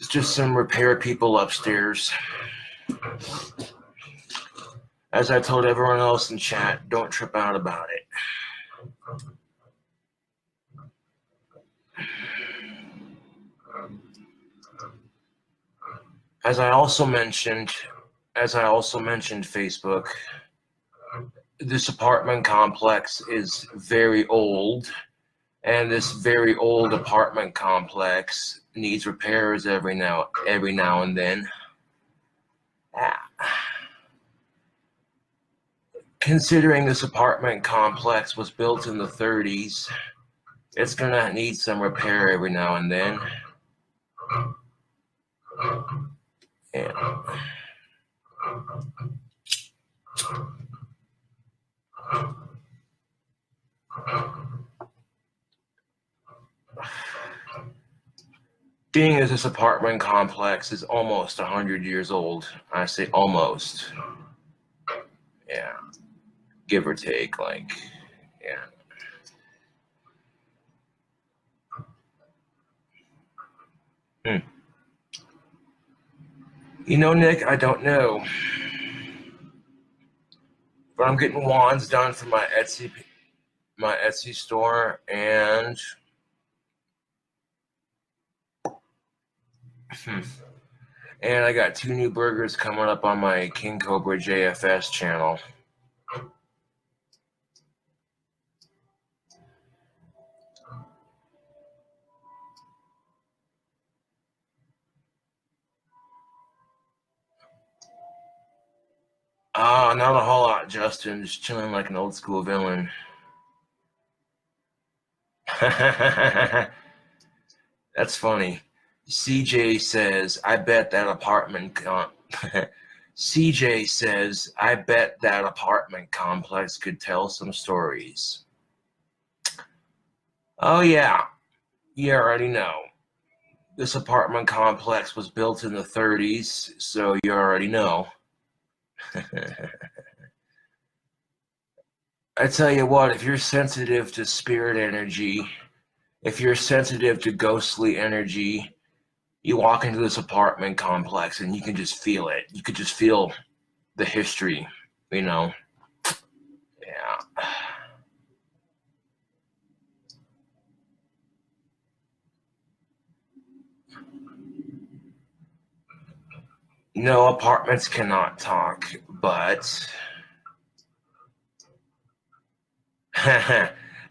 It's just some repair people upstairs. As I told everyone else in chat, don't trip out about it. As I also mentioned Facebook, this apartment complex is very old, and this very old apartment complex needs repairs every now and then. Considering this apartment complex was built in the 30s, it's gonna need some repair every now and then. Yeah. Being as this apartment complex is almost 100 years old, I say almost. Yeah. Give or take, like, yeah. You know, Nick, I don't know. But I'm getting wands done for my Etsy store, and and I got 2 new burgers coming up on my KingCobraJFS channel. Not a whole lot, Justin. Just chilling like an old school villain. That's funny. CJ says, I bet that apartment CJ says, I bet that apartment complex could tell some stories. Oh yeah, you already know. This apartment complex was built in the 30s, so you already know. I tell you what, if you're sensitive to spirit energy, if you're sensitive to ghostly energy, you walk into this apartment complex and you can just feel it. You could just feel the history, you know? Yeah. No, apartments cannot talk, but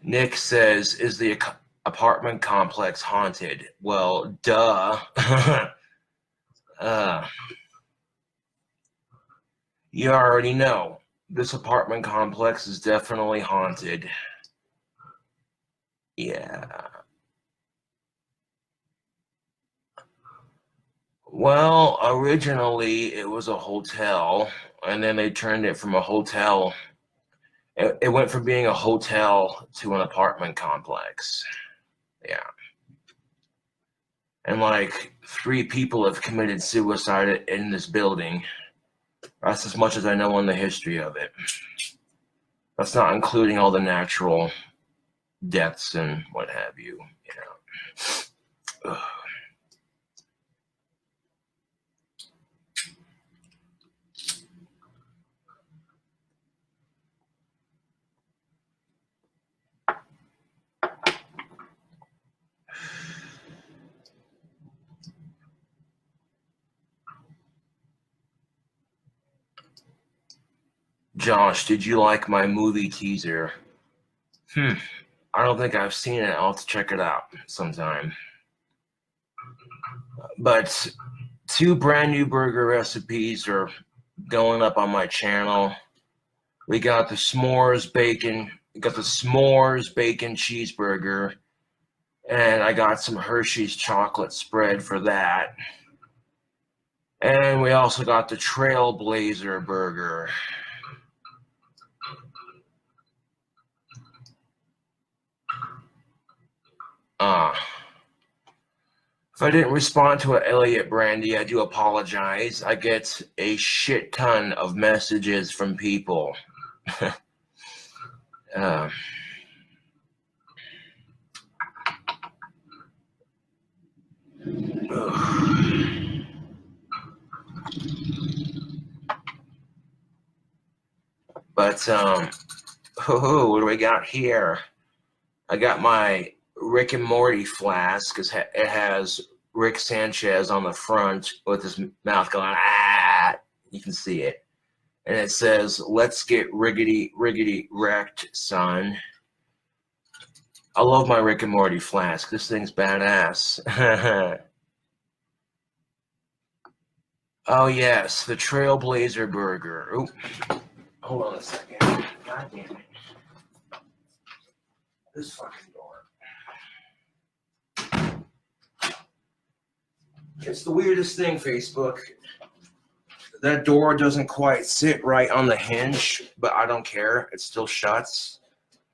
Nick says, is the apartment complex haunted? Well, duh. You already know. This apartment complex is definitely haunted. Yeah. Well, originally it was a hotel, and then they turned it from a hotel. It went from being a hotel to an apartment complex. Yeah. And like 3 people have committed suicide in this building. That's as much as I know on the history of it. That's not including all the natural deaths and what have you. Ugh. Josh, did you like my movie teaser? I don't think I've seen it. I'll have to check it out sometime. But 2 brand new burger recipes are going up on my channel. We got the s'mores bacon. We got the s'mores bacon cheeseburger, and I got some Hershey's chocolate spread for that. And we also got the Trailblazer burger. If I didn't respond to an Elliot Brandy, I do apologize. I get a shit ton of messages from people. But what do we got here? I got my Rick and Morty flask because it has Rick Sanchez on the front with his mouth going, ah, you can see it. And it says, let's get riggedy wrecked, son. I love my Rick and Morty flask. This thing's badass. Oh, yes, the Trailblazer Burger. Oop. Hold on a second. God damn it. This fucking door. It's the weirdest thing, Facebook. That door doesn't quite sit right on the hinge, but I don't care. It still shuts.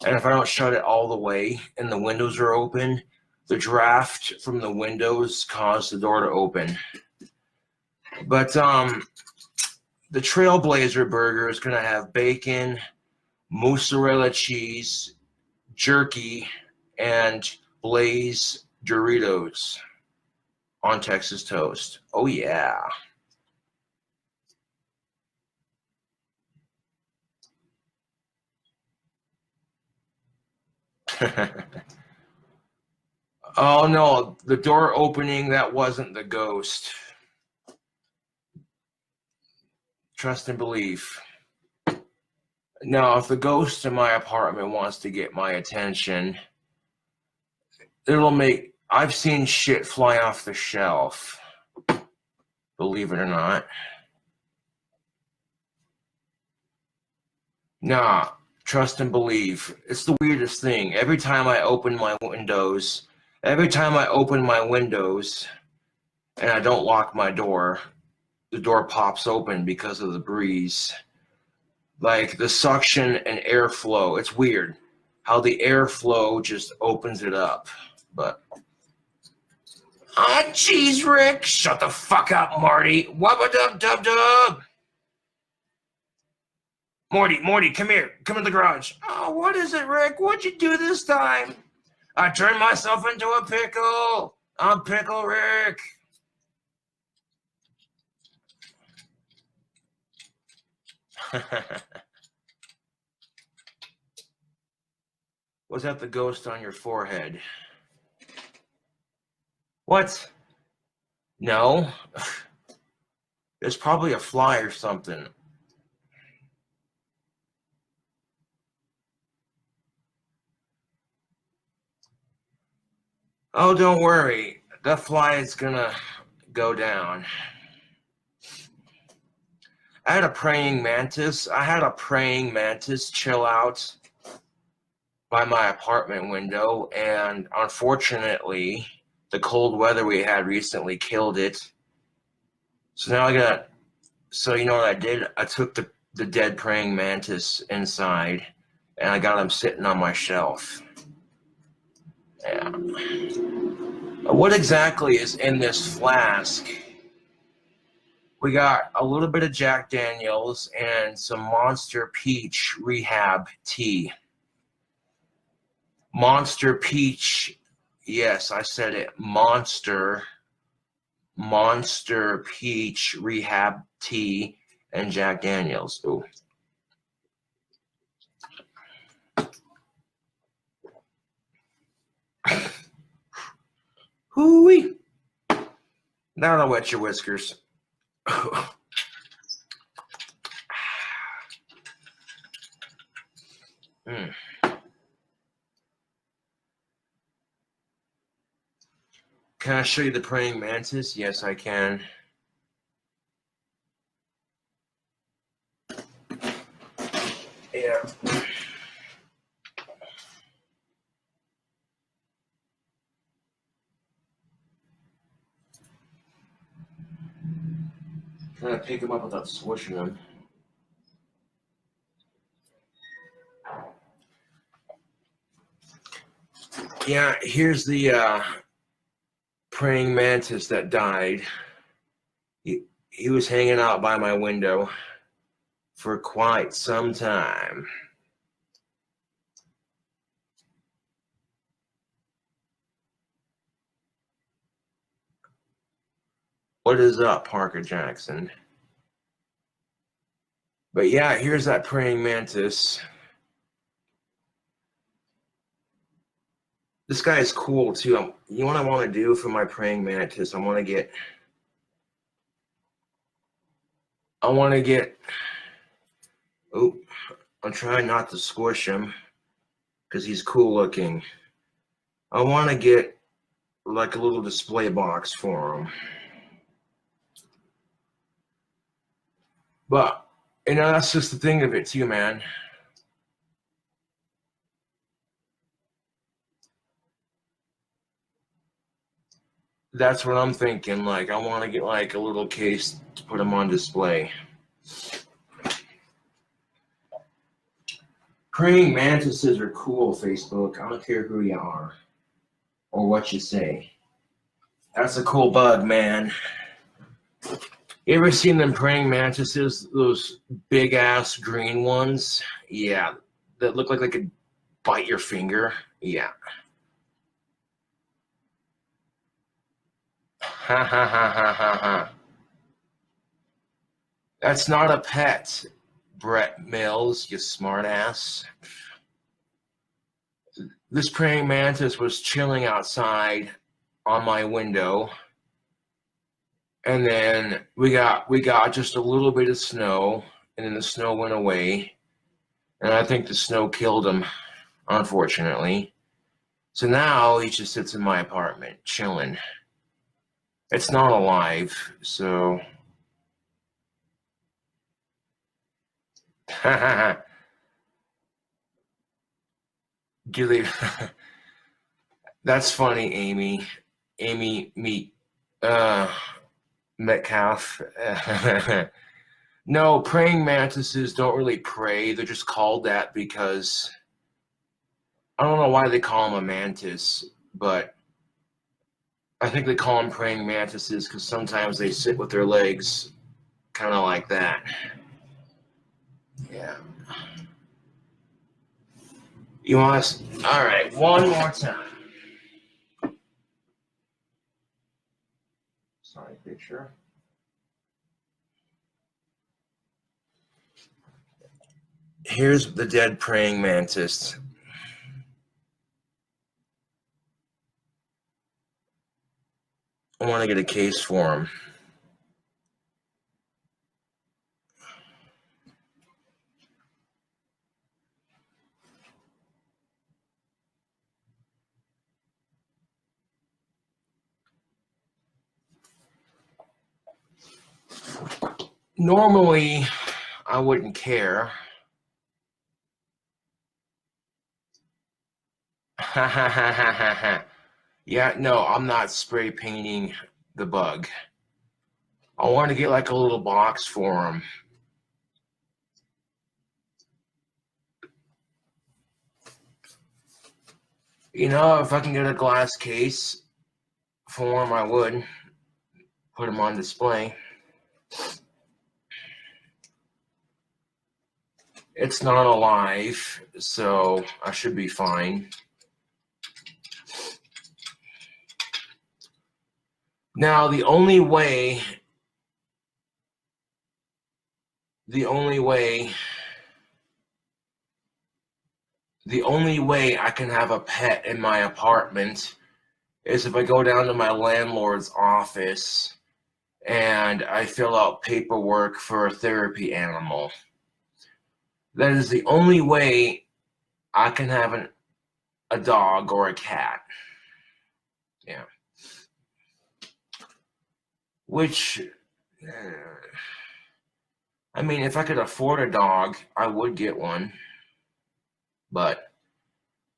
And if I don't shut it all the way and the windows are open, the draft from the windows cause the door to open. But the Trailblazer Burger is going to have bacon, mozzarella cheese, jerky, and Blaze Doritos on Texas toast. Oh, yeah. Oh, no. The door opening, that wasn't the ghost. Trust and believe. Now, if the ghost in my apartment wants to get my attention, it'll make... I've seen shit fly off the shelf. Believe it or not. Nah, trust and believe. It's the weirdest thing. Every time I open my windows and I don't lock my door, the door pops open because of the breeze. Like the suction and airflow. It's weird how the airflow just opens it up. But jeez, Rick, shut the fuck up, Marty. Wubba-dub-dub-dub. Morty, come here. Come in the garage. Oh, what is it, Rick? What'd you do this time? I turned myself into a pickle. I'm Pickle Rick. Was that the ghost on your forehead? What? No. It's probably a fly or something. Oh, don't worry. That fly is gonna go down. I had a praying mantis chill out by my apartment window, and unfortunately, the cold weather we had recently killed it. So now you know what I did? I took the dead praying mantis inside, and I got him sitting on my shelf. Yeah. What exactly is in this flask? We got a little bit of Jack Daniels and some Monster Peach Rehab tea. Monster Peach, yes, I said it. Monster Peach Rehab tea and Jack Daniels. Ooh. Hooey. Now I'll wet your whiskers. Mm. Can I show you the praying mantis? Yes, I can. Yeah. Can I pick him up without squishing him? Yeah, here's the praying mantis that died. He was hanging out by my window for quite some time. What is up, Parker Jackson? But yeah, here's that praying mantis. This guy is cool too. You know what I want to do for my praying mantis? I want to get. Oh, I'm trying not to squish him because he's cool looking. I want to get like a little display box for him. But, you know, that's just the thing of it too, man. That's what I'm thinking. Like, I want to get like a little case to put him on display. Praying mantises are cool, Facebook. I don't care who you are or what you say. That's a cool bug, man. You ever seen them praying mantises? Those big ass green ones? Yeah, that look like they could bite your finger. Yeah. Ha ha ha ha ha ha. That's not a pet, Brett Mills, you smartass. This praying mantis was chilling outside on my window, and then we got just a little bit of snow, and then the snow went away, and I think the snow killed him, unfortunately. So now he just sits in my apartment, chilling. It's not alive, so. Do they? That's funny, Amy. Metcalf. No, praying mantises don't really pray. They're just called that because I don't know why they call them a mantis, but I think they call them praying mantises because sometimes they sit with their legs kind of like that. Yeah. You want us? All right, one more time. Sorry, picture. Here's the dead praying mantis. I want to get a case for him. Normally, I wouldn't care. Yeah, no, I'm not spray painting the bug. I want to get like a little box for him. You know, if I can get a glass case for him, I would put him on display. It's not alive, so I should be fine. Now, the only way I can have a pet in my apartment is if I go down to my landlord's office and I fill out paperwork for a therapy animal. That is the only way I can have a dog or a cat. Yeah. Which, I mean, if I could afford a dog, I would get one. But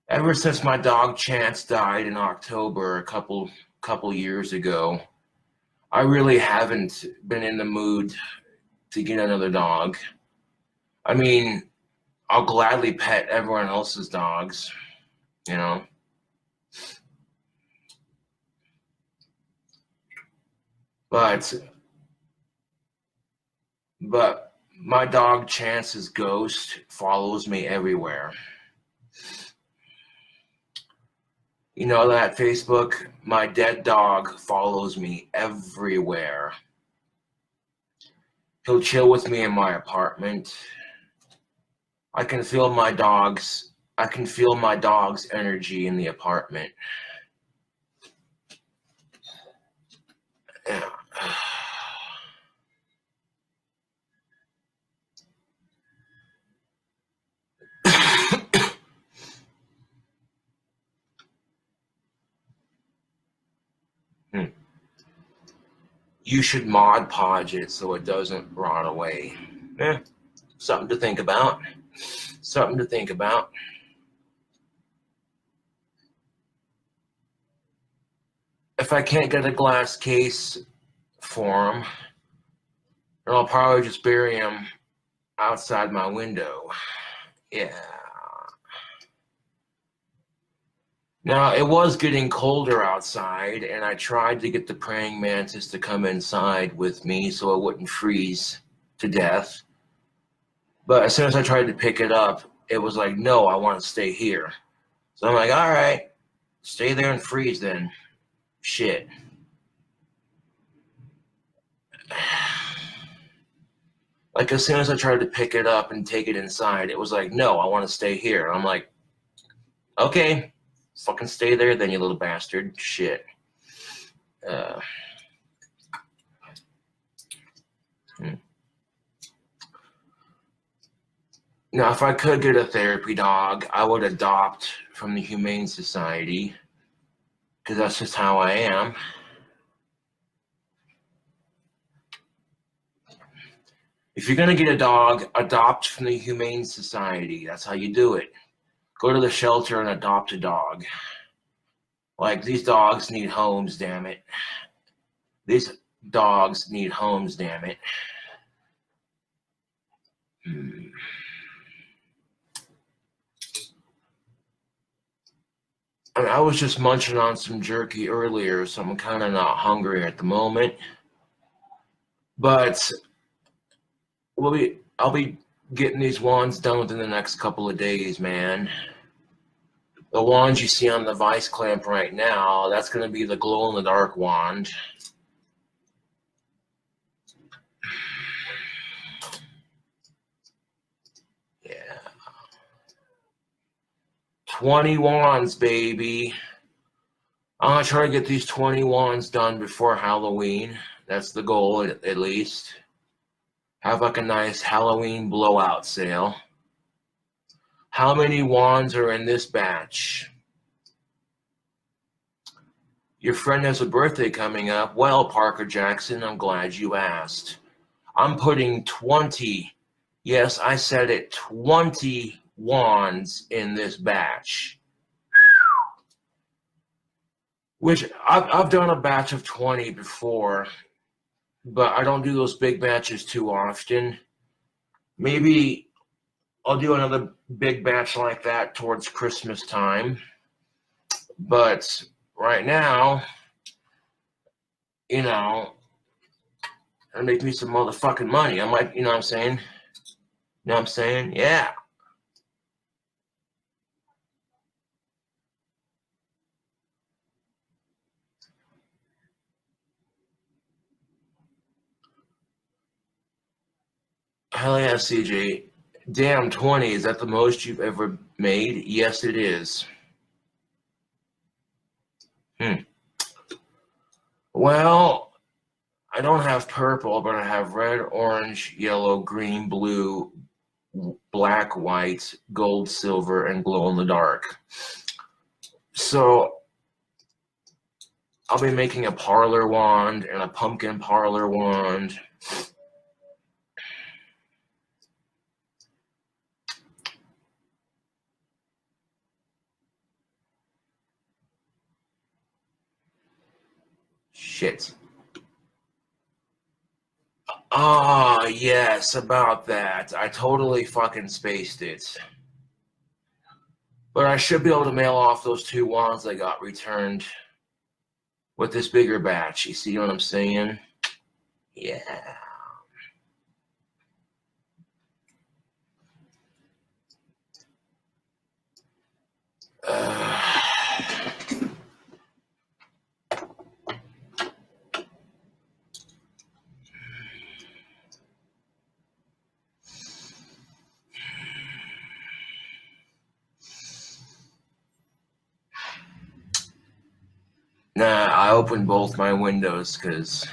ever since my dog Chance died in October a couple years ago, I really haven't been in the mood to get another dog. I mean, I'll gladly pet everyone else's dogs, you know. But my dog Chance's ghost follows me everywhere. You know that, Facebook? My dead dog follows me everywhere. He'll chill with me in my apartment. I can feel my dog's energy in the apartment. Yeah. You should Mod Podge it so it doesn't rot away. Something to think about. Something to think about. If I can't get a glass case for him, then I'll probably just bury him outside my window. Yeah. Now, it was getting colder outside, and I tried to get the praying mantis to come inside with me so it wouldn't freeze to death. But as soon as I tried to pick it up, it was like, no, I want to stay here. So I'm like, all right, stay there and freeze then. Shit. Like, as soon as I tried to pick it up and take it inside, it was like, no, I want to stay here. I'm like, okay, fucking stay there then, you little bastard. Shit. Now, if I could get a therapy dog, I would adopt from the Humane Society, because that's just how I am. If you're going to get a dog, adopt from the Humane Society. That's how you do it. Go to the shelter and adopt a dog. Like, these dogs need homes, damn it. These dogs need homes, damn it. I was just munching on some jerky earlier, so I'm kind of not hungry at the moment. But I'll be getting these wands done within the next couple of days, man. The wands you see on the vice clamp right now, that's going to be the glow-in-the-dark wand. Yeah. 20 wands, baby. I'm going to try to get these 20 wands done before Halloween. That's the goal, at least. Have like a nice Halloween blowout sale. How many wands are in this batch? Your friend has a birthday coming up. Well, Parker Jackson, I'm glad you asked. I'm putting 20, yes, I said it, 20 wands in this batch. Which I've done a batch of 20 before, but I don't do those big batches too often. Maybe I'll do another big batch like that towards Christmas time. But right now, you know, it'll make me some motherfucking money. I might, you know what I'm saying? You know what I'm saying? Yeah. Hell yeah, CJ. Damn, 20, is that the most you've ever made? Yes, it is. Well, I don't have purple, but I have red, orange, yellow, green, blue, black, white, gold, silver, and glow in the dark. So I'll be making a parlor wand and a pumpkin parlor wand. Shit. Ah, yes, about that. I totally fucking spaced it. But I should be able to mail off those 2 wands I got returned with this bigger batch. You see what I'm saying? Yeah. I opened both my windows because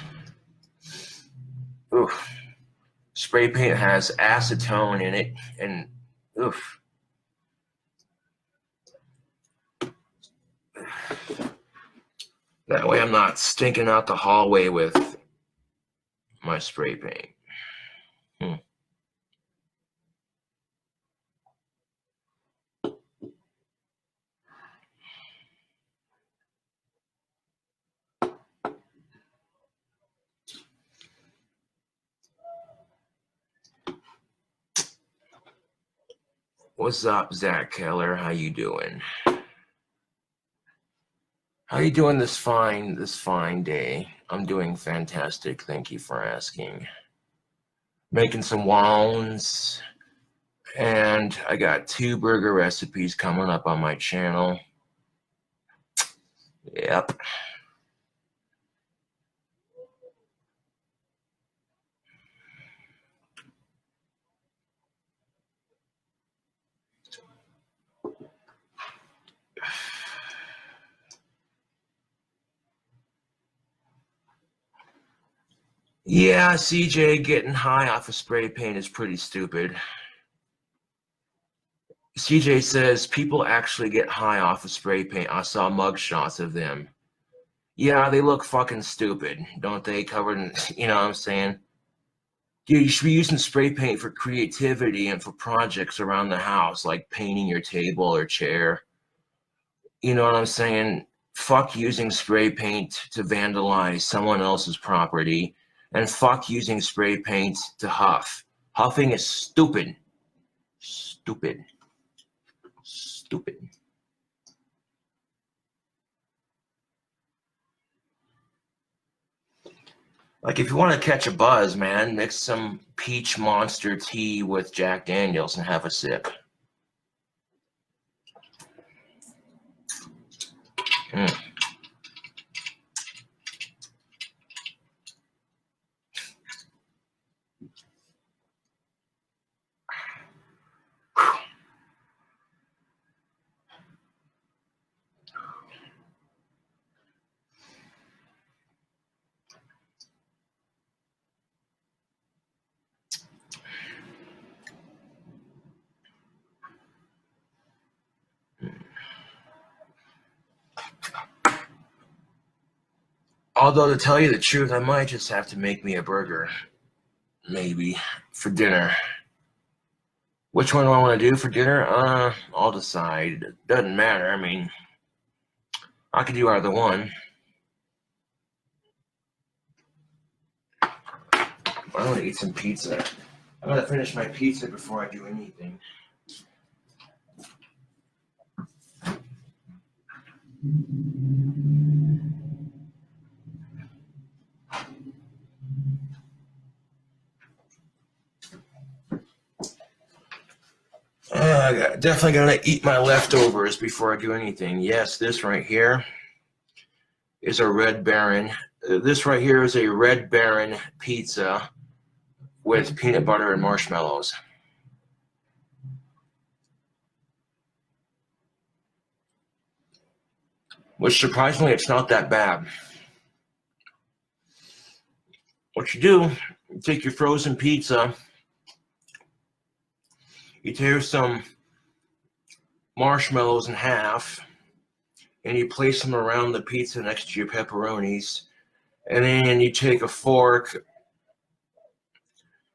spray paint has acetone in it, and oof. That way I'm not stinking out the hallway with my spray paint. What's up, Zach Keller? How you doing? How you doing this fine day? I'm doing fantastic. Thank you for asking. Making some wounds, and I got 2 burger recipes coming up on my channel. Yep. Yeah, CJ, getting high off of spray paint is pretty stupid. CJ says people actually get high off of spray paint. I saw mugshots of them. Yeah, they look fucking stupid, don't they? Covered in, you know what I'm saying? Dude, you should be using spray paint for creativity and for projects around the house, like painting your table or chair. You know what I'm saying? Fuck using spray paint to vandalize someone else's property, and fuck using spray paint to huff. Huffing is stupid. Stupid. Stupid. Like, if you want to catch a buzz, man, mix some peach monster tea with Jack Daniels and have a sip. Although, to tell you the truth, I might just have to make me a burger, maybe, for dinner. Which one do I want to do for dinner? I'll decide. It doesn't matter. I mean, I could do either one. I want to eat some pizza. I'm going to finish my pizza before I do anything. Definitely gonna eat my leftovers before I do anything. Yes, this right here is a Red Baron. This right here is a Red Baron pizza with peanut butter and marshmallows. Which, surprisingly, it's not that bad. What you do, you take your frozen pizza, you tear some marshmallows in half, and you place them around the pizza next to your pepperonis, and then you take a fork.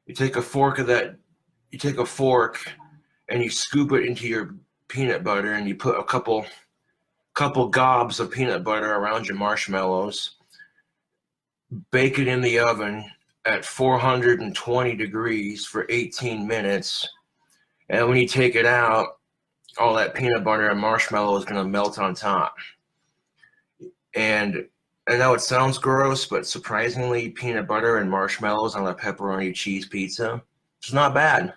You take a fork and you scoop it into your peanut butter, and you put a couple gobs of peanut butter around your marshmallows. Bake it in the oven at 420 degrees for 18 minutes. And when you take it out, all that peanut butter and marshmallow is going to melt on top. And I know it sounds gross, but surprisingly, peanut butter and marshmallows on a pepperoni cheese pizza, it's not bad.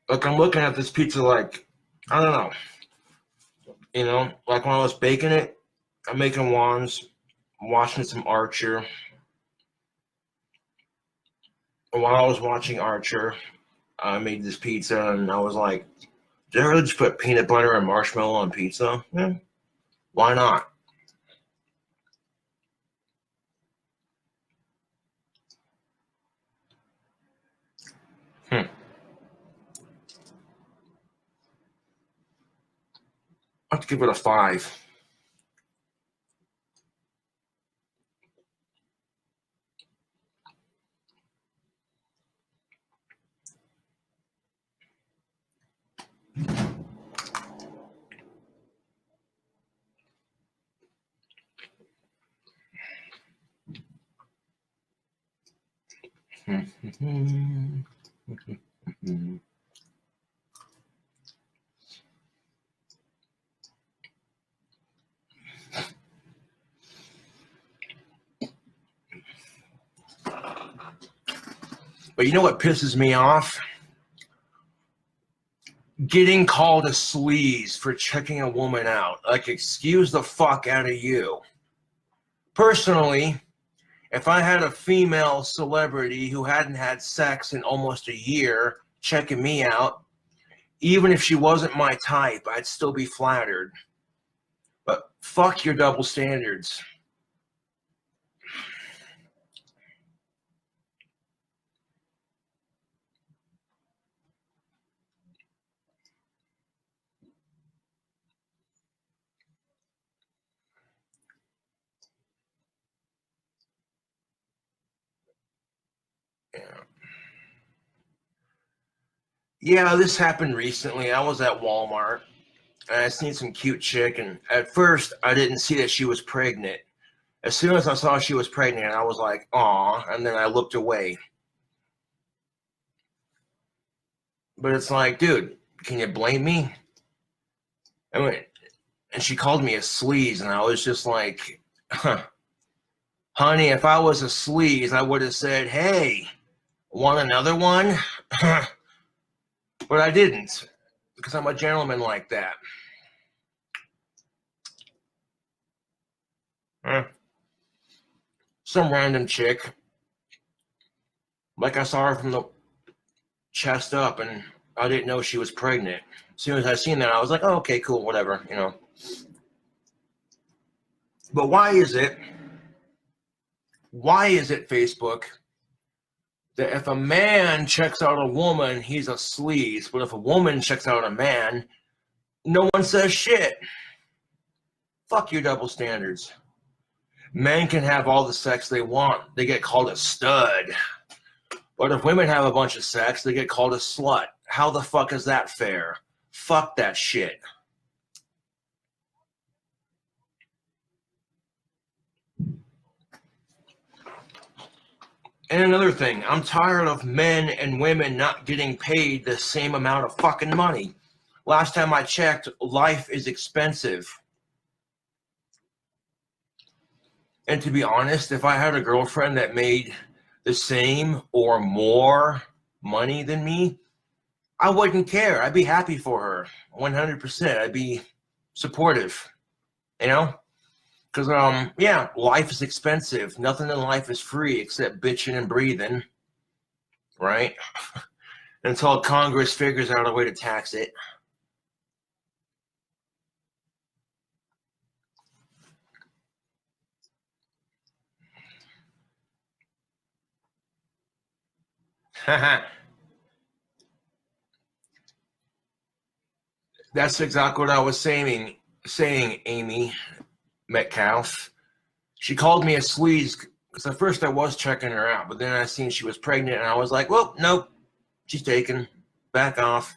Look, I'm looking at this pizza like, I don't know. You know, like when I was baking it, I'm making wands, watching some Archer. while I was watching Archer, I made this pizza, and I was like, did I really just put peanut butter and marshmallow on pizza? Yeah, why not? I have to give it a 5. But you know what pisses me off? Getting called a sleaze for checking a woman out. Like, excuse the fuck out of you. Personally, if I had a female celebrity who hadn't had sex in almost a year checking me out, even if she wasn't my type, I'd still be flattered. But fuck your double standards. Yeah, this happened recently. I was at Walmart and I seen some cute chick, and at first I didn't see that she was pregnant. As soon as I saw she was pregnant, I was like, aw, and then I looked away. But it's like, dude, can you blame me? I mean, and she called me a sleaze, and I was just like, huh, honey, if I was a sleaze, I would have said, hey, want another one? But I didn't, because I'm a gentleman like that. Some random chick, like I saw her from the chest up, and I didn't know she was pregnant. As soon as I seen that, I was like, oh, okay, cool, whatever, you know. But why is it, Facebook, that if a man checks out a woman, he's a sleaze, but if a woman checks out a man, no one says shit? Fuck your double standards. Men can have all the sex they want. They get called a stud. But if women have a bunch of sex, they get called a slut. How the fuck is that fair? Fuck that shit. And another thing, I'm tired of men and women not getting paid the same amount of fucking money. Last time I checked, life is expensive. And to be honest, if I had a girlfriend that made the same or more money than me, I wouldn't care. I'd be happy for her, 100%. I'd be supportive, you know? Because, yeah, life is expensive. Nothing in life is free except bitching and breathing, right? Until Congress figures out a way to tax it. That's exactly what I was saying, Amy Metcalf. She called me a sleaze because at first I was checking her out, but then I seen she was pregnant, and I was like, well, nope, she's taken. Back off.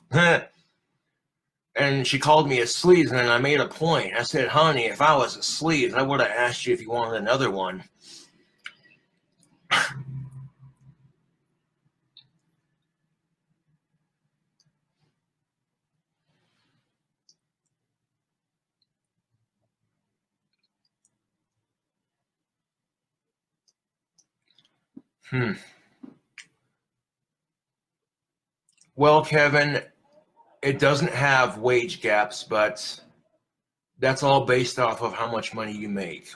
And she called me a sleaze, and I made a point. I said, honey, if I was a sleaze, I would have asked you if you wanted another one. Well, Kevin, it doesn't have wage gaps, but that's all based off of how much money you make.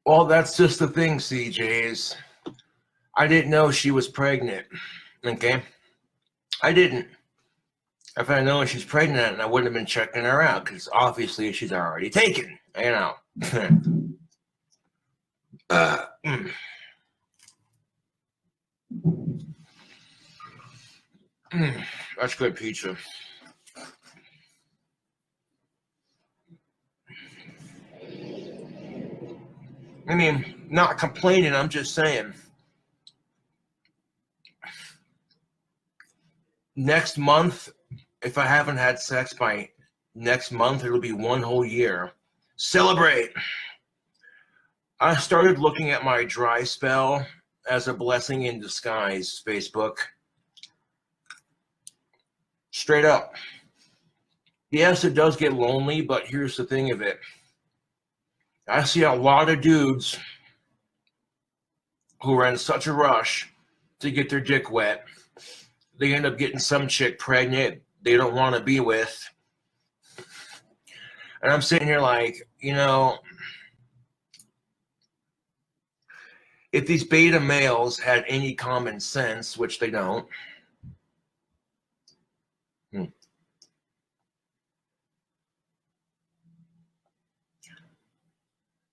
Well, that's just the thing, CJs. I didn't know she was pregnant. Okay? I didn't. If I known she's pregnant, I wouldn't have been checking her out, because obviously she's already taken. You know. That's good pizza. I mean, not complaining, I'm just saying. Next month, if I haven't had sex by next month, it'll be 1 whole year. Celebrate! I started looking at my dry spell as a blessing in disguise, Facebook. Straight up. Yes, it does get lonely, but here's the thing of it. I see a lot of dudes who are in such a rush to get their dick wet. They end up getting some chick pregnant they don't want to be with. And I'm sitting here like, you know, if these beta males had any common sense, which they don't.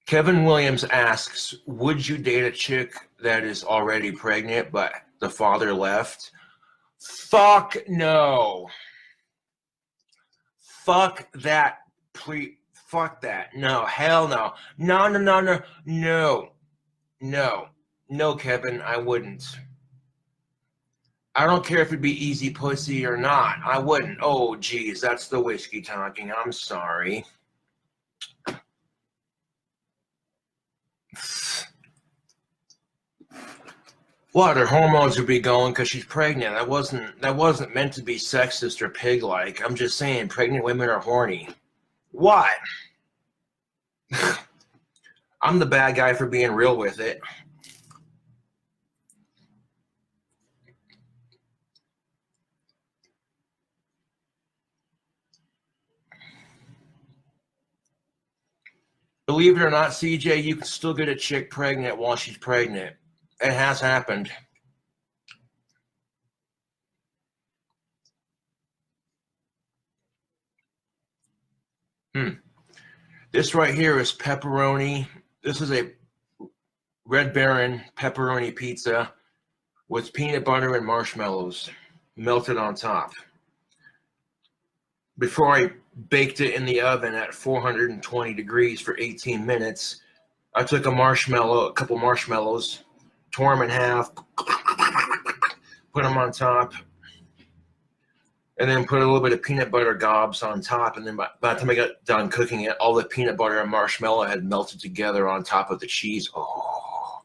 Kevin Williams asks, would you date a chick that is already pregnant but the father left? Fuck no. Fuck that. Fuck that. No, hell no. No, Kevin, I wouldn't. I don't care if it'd be easy pussy or not. I wouldn't. Oh, geez, that's the whiskey talking. I'm sorry. What, her hormones would be going because she's pregnant. That wasn't meant to be sexist or pig-like. I'm just saying pregnant women are horny. What? I'm the bad guy for being real with it. Believe it or not, CJ, you can still get a chick pregnant while she's pregnant. It has happened. This right here is pepperoni. This is a Red Baron pepperoni pizza with peanut butter and marshmallows melted on top. Before I baked it in the oven at 420 degrees for 18 minutes, I took a couple marshmallows, tore them in half, put them on top, and then put a little bit of peanut butter gobs on top. And then by the time I got done cooking it, all the peanut butter and marshmallow had melted together on top of the cheese. Oh.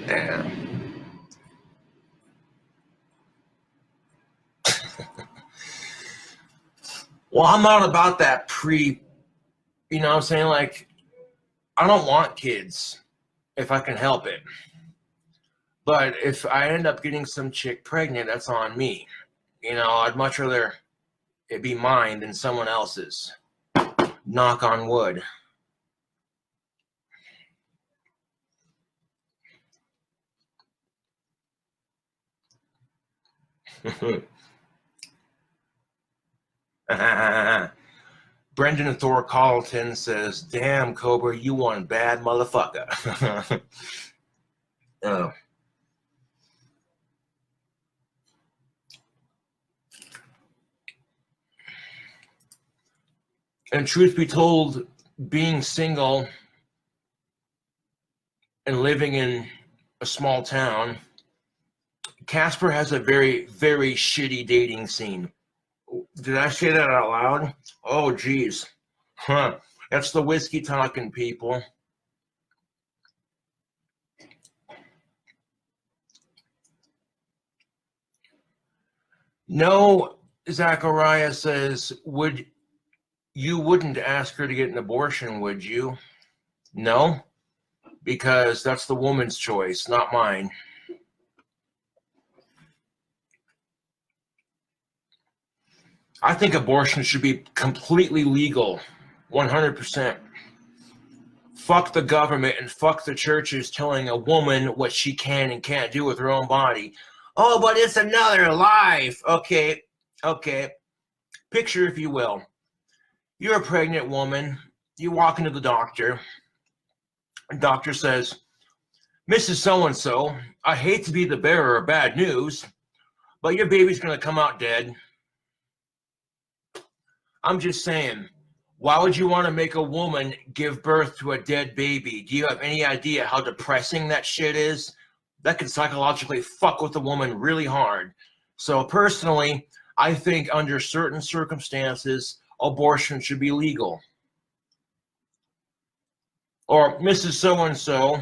Damn. Well, I'm not about that you know what I'm saying? Like, I don't want kids if I can help it. But if I end up getting some chick pregnant, that's on me. You know, I'd much rather it be mine than someone else's. Knock on wood. Brendan Thor Carlton says, damn, Cobra, you one bad motherfucker. Oh. And truth be told, being single and living in a small town, Casper has a very, very shitty dating scene. Did I say that out loud? Oh, geez. Huh. That's the whiskey talking, people. No, Zachariah says, you wouldn't ask her to get an abortion, would you? No? because that's the woman's choice, not mine. I think abortion should be completely legal, 100%. Fuck the government and fuck the churches telling a woman what she can and can't do with her own body. Oh, but it's another life. Okay. Picture, if you will, you're a pregnant woman. You walk into the doctor. The doctor says, Mrs. So-and-so, I hate to be the bearer of bad news, but your baby's going to come out dead. I'm just saying, why would you want to make a woman give birth to a dead baby? Do you have any idea how depressing that shit is? That can psychologically fuck with a woman really hard. So personally, I think under certain circumstances, abortion should be legal. Or Mrs. So-and-so,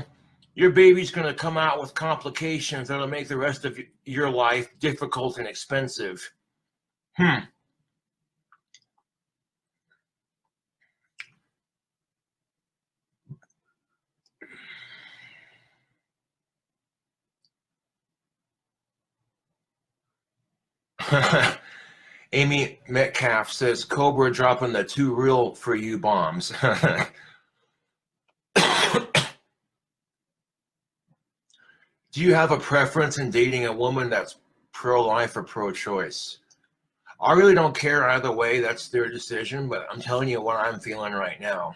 your baby's going to come out with complications that'll make the rest of your life difficult and expensive. Amy Metcalf says, Cobra dropping the 2 real for you bombs. Do you have a preference in dating a woman that's pro-life or pro-choice? I really don't care either way. That's their decision, but I'm telling you what I'm feeling right now.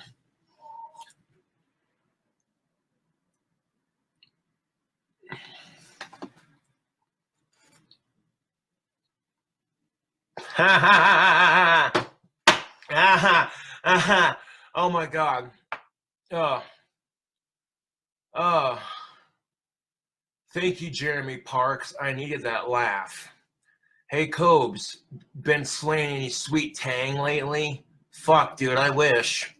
Oh my God. Thank you, Jeremy Parks. I needed that laugh. Hey, Cobes, been slaying any sweet tang lately? Fuck, dude, I wish.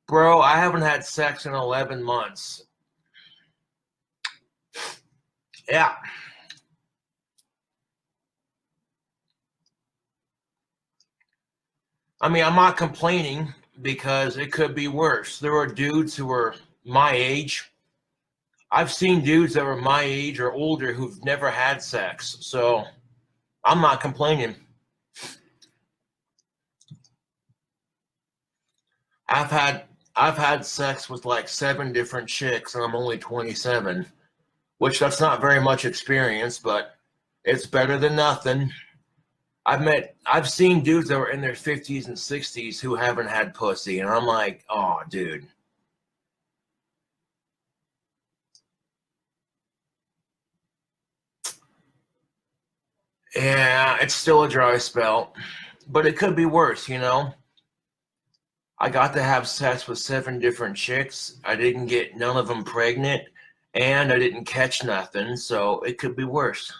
Bro, I haven't had sex in 11 months. Yeah. I mean, I'm not complaining because it could be worse. There are dudes who are my age. I've seen dudes that were my age or older who've never had sex. So I'm not complaining. I've had sex with like 7 different chicks and I'm only 27, which that's not very much experience, but it's better than nothing. I've seen dudes that were in their 50s and 60s who haven't had pussy, and I'm like, oh, dude. Yeah, it's still a dry spell, but it could be worse, you know? I got to have sex with 7 different chicks. I didn't get none of them pregnant, and I didn't catch nothing, so it could be worse.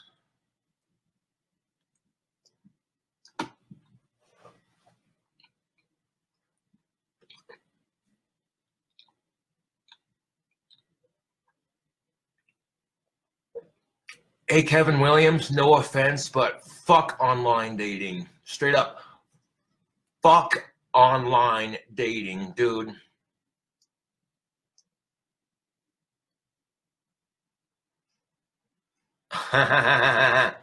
Hey, Kevin Williams, no offense, but fuck online dating. Straight up, fuck online dating, dude. Yeah.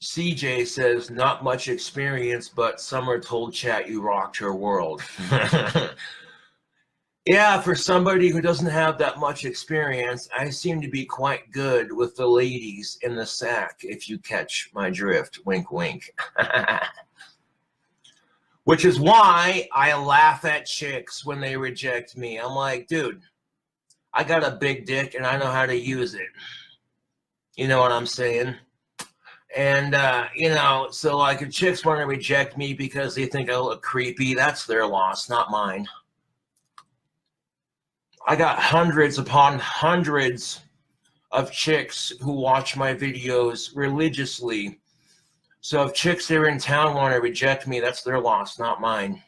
CJ says, not much experience, but Summer told chat you rocked her world. Yeah, for somebody who doesn't have that much experience, I seem to be quite good with the ladies in the sack, if you catch my drift. Wink, wink. Which is why I laugh at chicks when they reject me. I'm like, dude, I got a big dick and I know how to use it. You know what I'm saying? And, you know, so like if chicks want to reject me because they think I look creepy, that's their loss, not mine. I got hundreds upon hundreds of chicks who watch my videos religiously. So if chicks that are in town want to reject me, that's their loss, not mine.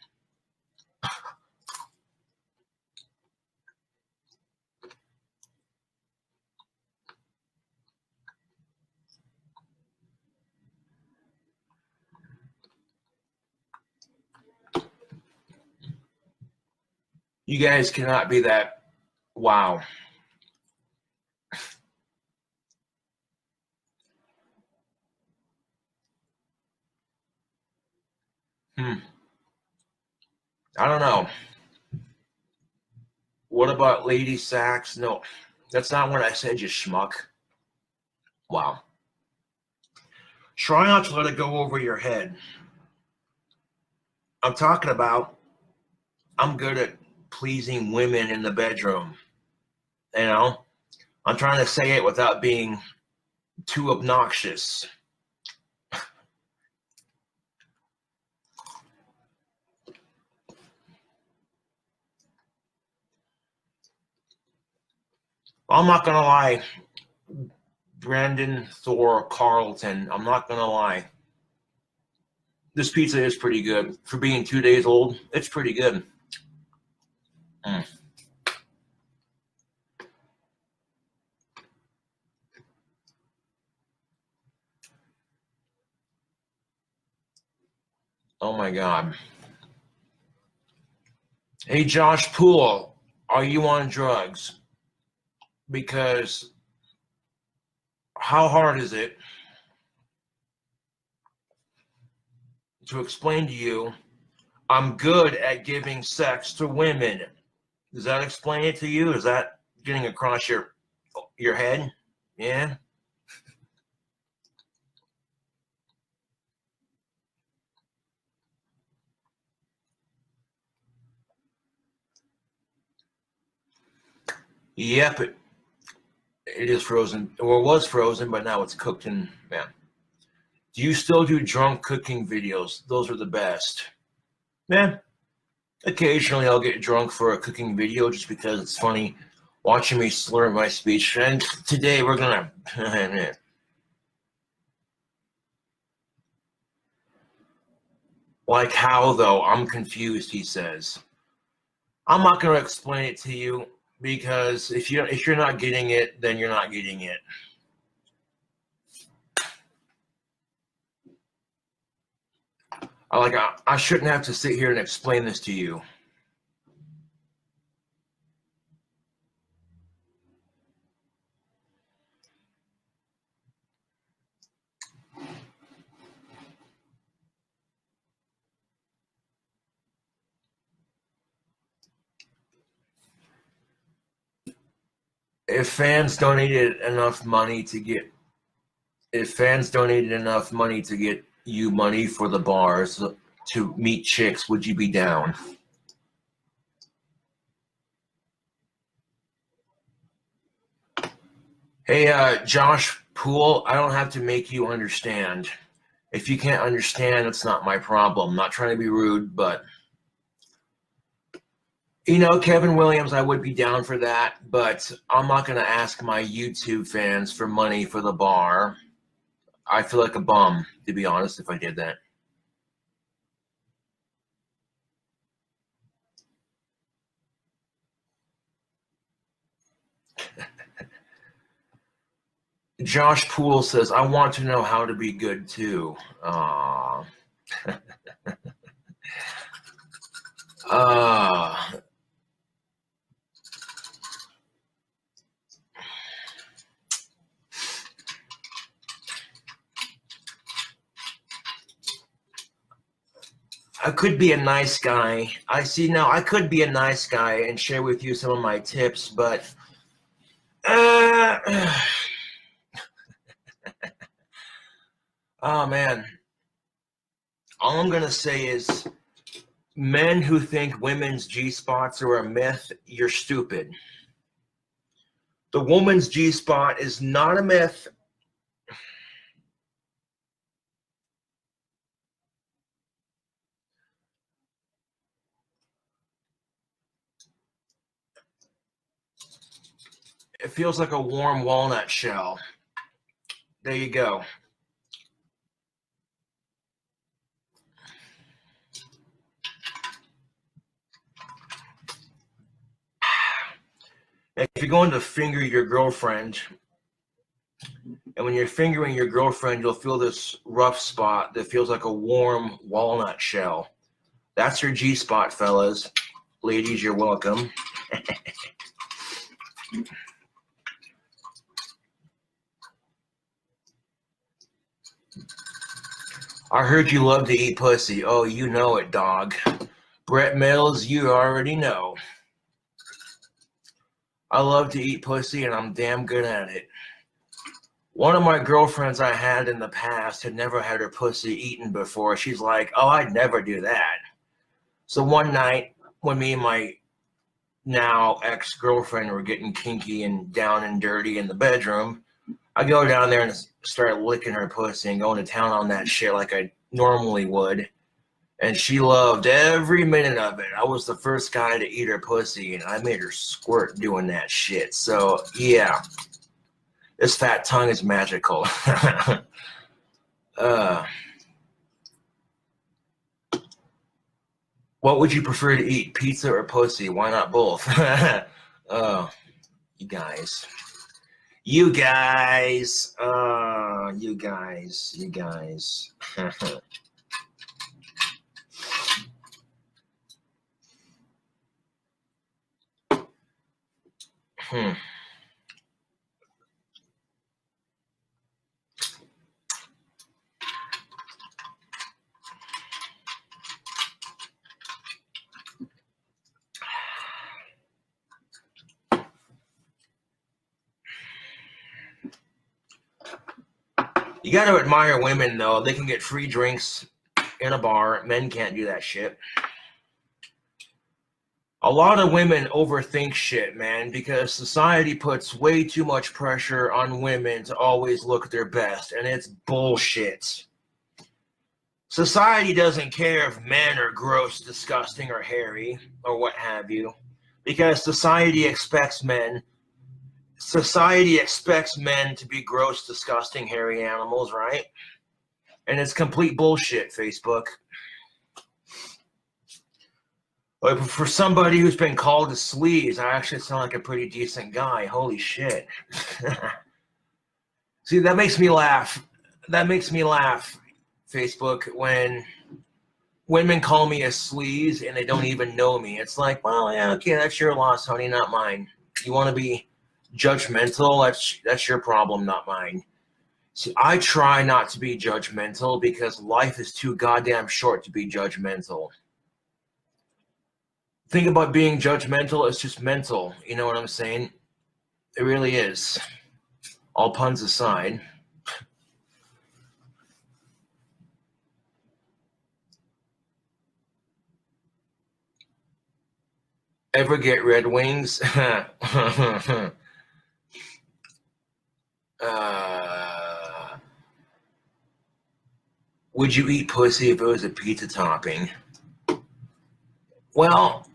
You guys cannot be that. Wow. I don't know. What about Lady Sax? No, that's not what I said, you schmuck. Wow. Try not to let it go over your head. I'm talking about I'm good at pleasing women in the bedroom. You know? I'm trying to say it without being too obnoxious. I'm not going to lie. Brandon Thor Carlton, I'm not going to lie. This pizza is pretty good. For being 2 days old, it's pretty good. Oh my God. Hey, Josh Poole, are you on drugs? Because how hard is it to explain to you I'm good at giving sex to women? Does that explain it to you? Is that getting across your head? Yeah. Yep. It is frozen, or was frozen, but now it's cooked and yeah. Do you still do drunk cooking videos? Those are the best. Yeah. Occasionally I'll get drunk for a cooking video just because it's funny watching me slur my speech. And today we're gonna like how though? I'm confused, he says. I'm not gonna explain it to you because if you're not getting it, then you're not getting it. I shouldn't have to sit here and explain this to you. If fans donated enough money to get you money for the bars to meet chicks, would you be down? Hey, Josh Poole, I don't have to make you understand. If you can't understand, it's not my problem. I'm not trying to be rude, but you know, Kevin Williams, I would be down for that, but I'm not going to ask my YouTube fans for money for the bar. I feel like a bum, to be honest, if I did that. Josh Poole says, I want to know how to be good too. I could be a nice guy. I see now. I could be a nice guy and share with you some of my tips, but oh man, all I'm gonna say is, men who think women's G-spots are a myth, you're stupid. The woman's G-spot is not a myth. It feels like a warm walnut shell. There you go. If you're going to finger your girlfriend, and when you're fingering your girlfriend, you'll feel this rough spot that feels like a warm walnut shell. That's your G-spot, fellas. Ladies, you're welcome. I heard you love to eat pussy. Oh, you know it, dog. Brett Mills, you already know. I love to eat pussy, and I'm damn good at it. One of my girlfriends I had in the past had never had her pussy eaten before. She's like, oh, I'd never do that. So one night, when me and my now ex-girlfriend were getting kinky and down and dirty in the bedroom, I go down there and start licking her pussy and going to town on that shit like I normally would. And she loved every minute of it. I was the first guy to eat her pussy, and I made her squirt doing that shit. So, yeah. This fat tongue is magical. What would you prefer to eat, pizza or pussy? Why not both? You guys. You guys. You guys. You got to admire women, though. They can get free drinks in a bar. Men can't do that shit. A lot of women overthink shit, man, because society puts way too much pressure on women to always look their best, and it's bullshit. Society doesn't care if men are gross, disgusting, or hairy, or what have you, because society expects men to be gross, disgusting, hairy animals, right? And it's complete bullshit, Facebook. But for somebody who's been called a sleaze, I actually sound like a pretty decent guy. Holy shit. See, that makes me laugh. That makes me laugh, Facebook, when women call me a sleaze and they don't even know me. It's like, well, yeah, okay, that's your loss, honey, not mine. You want to be judgmental? That's your problem, not mine. See, I try not to be judgmental because life is too goddamn short to be judgmental. Think about being judgmental, it's just mental. You know what I'm saying? It really is. All puns aside. Ever get Red Wings? Would you eat pussy if it was a pizza topping? Well,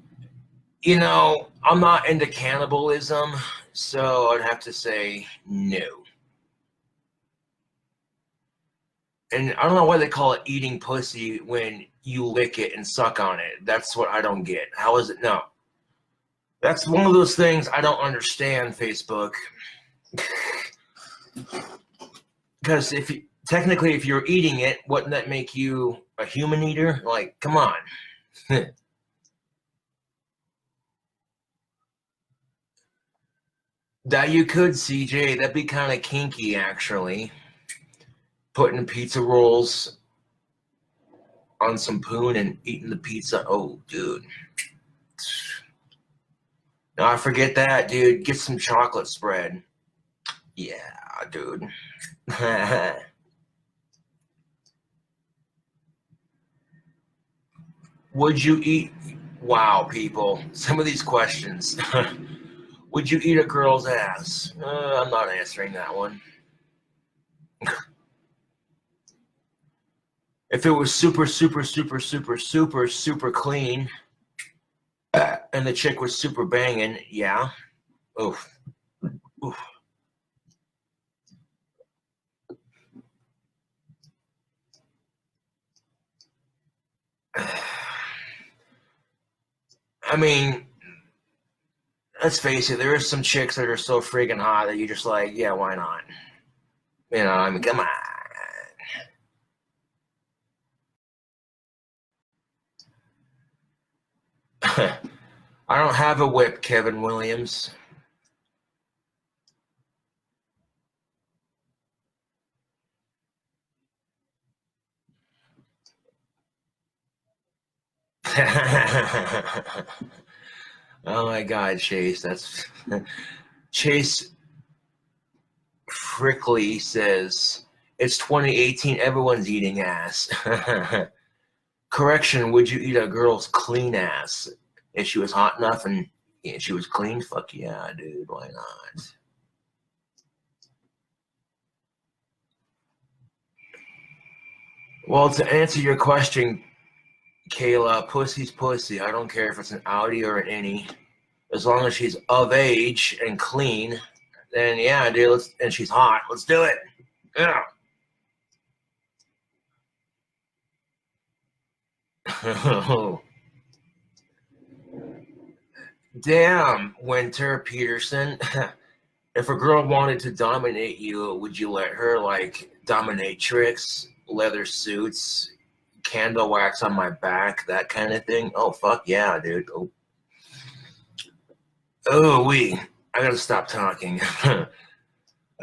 you know, I'm not into cannibalism, so I'd have to say no. And I don't know why they call it eating pussy when you lick it and suck on it. That's what I don't get. How is it? No. That's one of those things I don't understand, Facebook. Because technically, if you're eating it, wouldn't that make you a human eater? Like, come on. That you could, CJ. That'd be kind of kinky, actually. Putting pizza rolls on some poon and eating the pizza. Oh, dude. No, I forget that, dude. Get some chocolate spread. Yeah, dude. Would you eat? Wow, people. Some of these questions. Would you eat a girl's ass? I'm not answering that one. If it was super, super, super, super, super, super clean, and the chick was super banging, yeah. Oof. Oof. I mean, let's face it, there are some chicks that are so freaking hot that you're just like, yeah, why not? You know, I mean, come on. I don't have a whip, Kevin Williams. Oh my God, Chase, that's Chase Frickley says it's 2018. Everyone's eating ass. Correction: would you eat a girl's clean ass if she was hot enough and she was clean? Fuck yeah, dude. Why not? Well, to answer your question, Kayla, pussy's pussy. I don't care if it's an Audi or an innie. As long as she's of age and clean, then yeah, dude, and she's hot. Let's do it. Yeah. Damn, Winter Peterson. If a girl wanted to dominate you, would you let her, like, dominatrix, leather suits, candle wax on my back, that kind of thing? Oh, fuck yeah, dude. Oh, I gotta stop talking.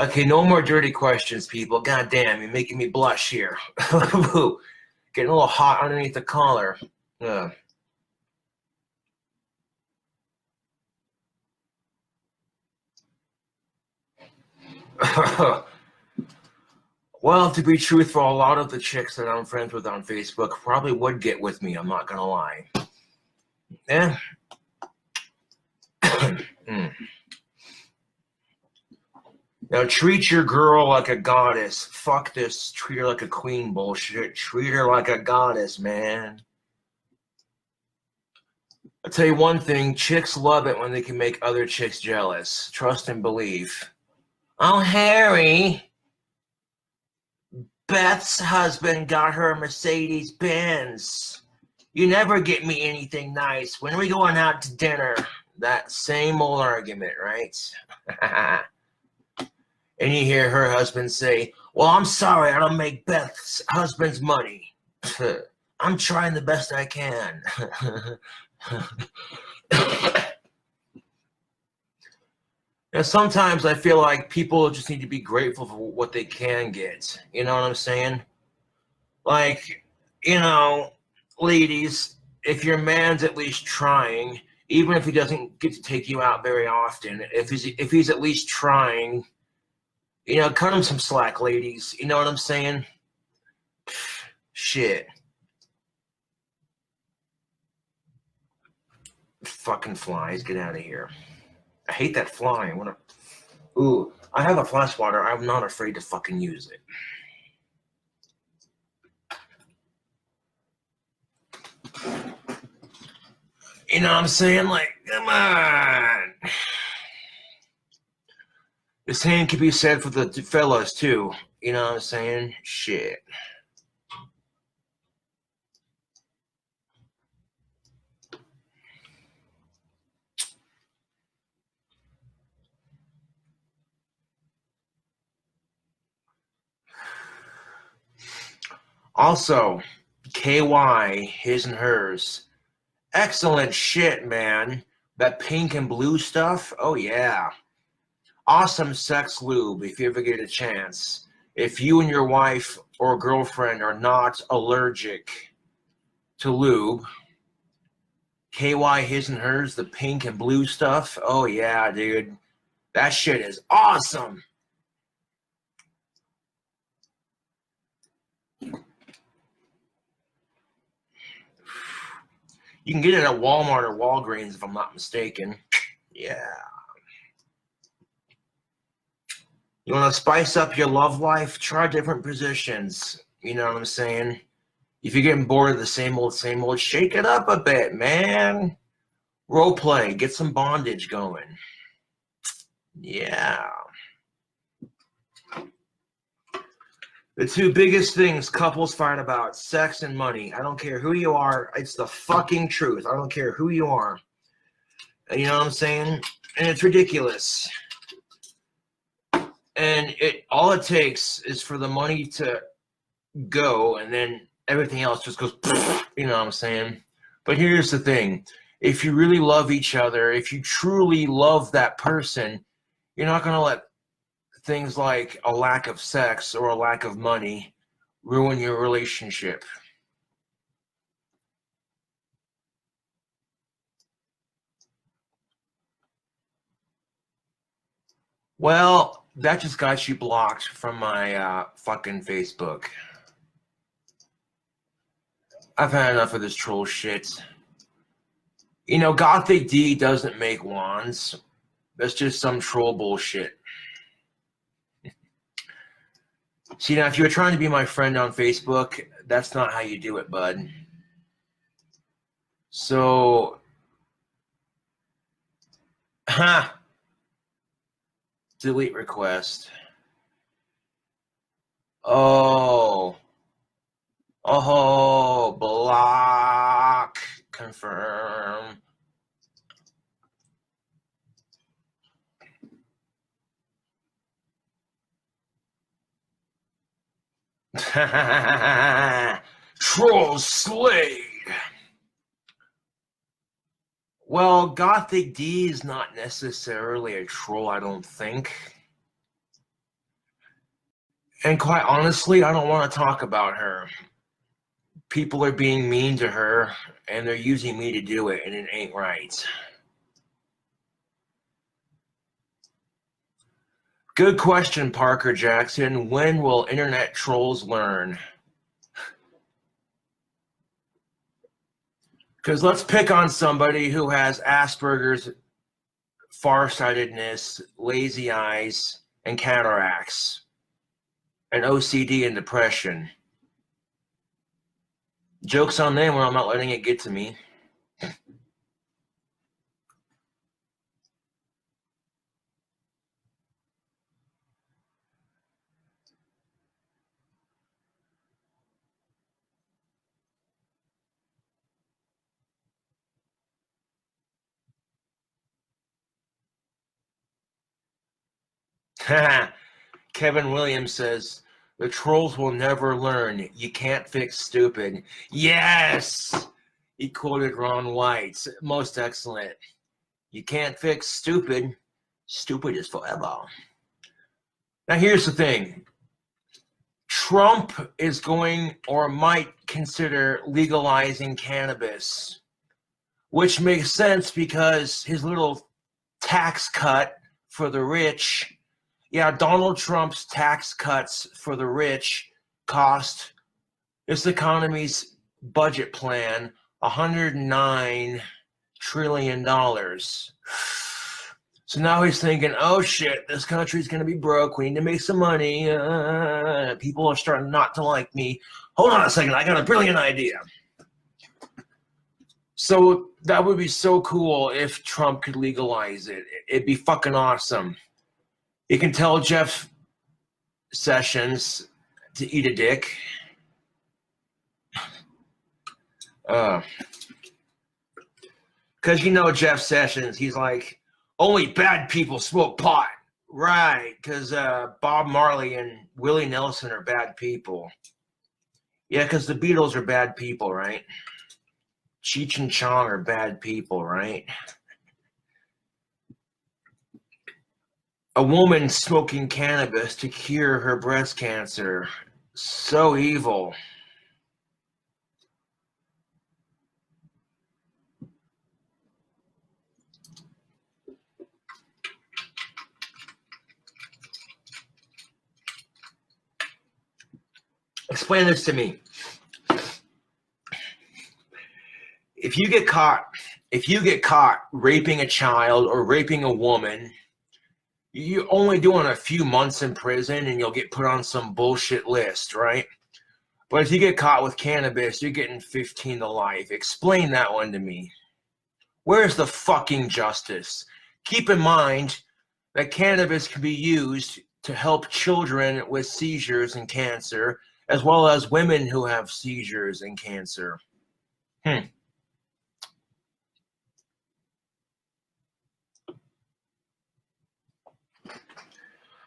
Okay, no more dirty questions, people. God damn, you're making me blush here. Getting a little hot underneath the collar. Well, to be truthful, a lot of the chicks that I'm friends with on Facebook probably would get with me, I'm not gonna lie. Yeah. Now, treat your girl like a goddess. Fuck this treat her like a queen bullshit. Treat her like a goddess, man. I'll tell you one thing, chicks love it when they can make other chicks jealous. Trust and believe. Oh, Harry, Beth's husband got her a Mercedes Benz. You never get me anything nice. When are we going out to dinner? That same old argument, right? And you hear her husband say, well, I'm sorry, I don't make Beth's husband's money. I'm trying the best I can. And sometimes I feel like people just need to be grateful for what they can get. You know what I'm saying? Like, you know, ladies, if your man's at least trying, even if he doesn't get to take you out very often, if he's at least trying, you know, cut him some slack, ladies. You know what I'm saying? Shit. Fucking flies, get out of here. I hate that fly. Ooh, I have a fly swatter. I'm not afraid to fucking use it. You know what I'm saying? Like, come on. The same could be said for the fellas, too. You know what I'm saying? Shit. Also, KY, his and hers. Excellent shit, man. That pink and blue stuff, oh yeah. Awesome sex lube if you ever get a chance. If you and your wife or girlfriend are not allergic to lube, KY, his and hers, the pink and blue stuff, oh yeah, dude. That shit is awesome. You can get it at Walmart or Walgreens if I'm not mistaken. Yeah. You want to spice up your love life? Try different positions. You know what I'm saying? If you're getting bored of the same old, shake it up a bit, man. Role play. Get some bondage going. Yeah. The two biggest things couples fight about, sex and money. I don't care who you are. It's the fucking truth. I don't care who you are. You know what I'm saying? And it's ridiculous. And all it takes is for the money to go, and then everything else just goes, you know what I'm saying? But here's the thing. If you really love each other, if you truly love that person, you're not going to let things like a lack of sex or a lack of money ruin your relationship. Well, that just got you blocked from my fucking Facebook. I've had enough of this troll shit. You know, Gothic D doesn't make wands. That's just some troll bullshit. See, now, if you're trying to be my friend on Facebook, that's not how you do it, bud. So, delete request. Oh, block, confirm. Troll slayed. Well, Gothic D is not necessarily a troll, I don't think. And quite honestly, I don't want to talk about her. People are being mean to her, and they're using me to do it, and it ain't right. Good question, Parker Jackson. When will internet trolls learn? Because let's pick on somebody who has Asperger's, farsightedness, lazy eyes, and cataracts, and OCD and depression. Joke's on them when I'm not letting it get to me. Kevin Williams says, the trolls will never learn. You can't fix stupid. Yes! He quoted Ron White. Most excellent. You can't fix stupid. Stupid is forever. Now here's the thing. Trump is going or might consider legalizing cannabis, which makes sense because his little tax cut for the rich. Yeah, Donald Trump's tax cuts for the rich cost this economy's budget plan $109 trillion. So now he's thinking, oh shit, this country's going to be broke. We need to make some money. People are starting not to like me. Hold on a second, I got a brilliant idea. So that would be so cool if Trump could legalize it. It'd be fucking awesome. You can tell Jeff Sessions to eat a dick. Because you know Jeff Sessions, he's like, only bad people smoke pot. Right, because Bob Marley and Willie Nelson are bad people. Yeah, because the Beatles are bad people, right? Cheech and Chong are bad people, right? A woman smoking cannabis to cure her breast cancer. So evil. Explain this to me. If you get caught raping a child or raping a woman, you're only doing a few months in prison and you'll get put on some bullshit list, right? But if you get caught with cannabis, you're getting 15 to life. Explain that one to me. Where's the fucking justice? Keep in mind that cannabis can be used to help children with seizures and cancer, as well as women who have seizures and cancer.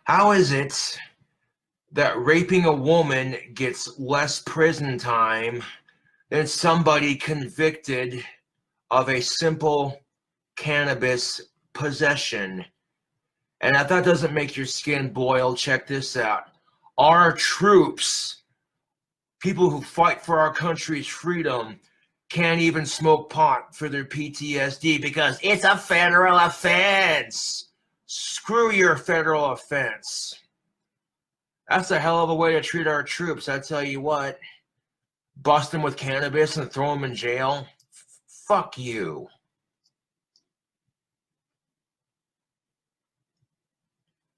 How is it that raping a woman gets less prison time than somebody convicted of a simple cannabis possession. And if that doesn't make your skin boil, check this out. Our troops, people who fight for our country's freedom, can't even smoke pot for their PTSD because it's a federal offense. Screw your federal offense. That's a hell of a way to treat our troops, I tell you what. Bust them with cannabis and throw them in jail? Fuck you.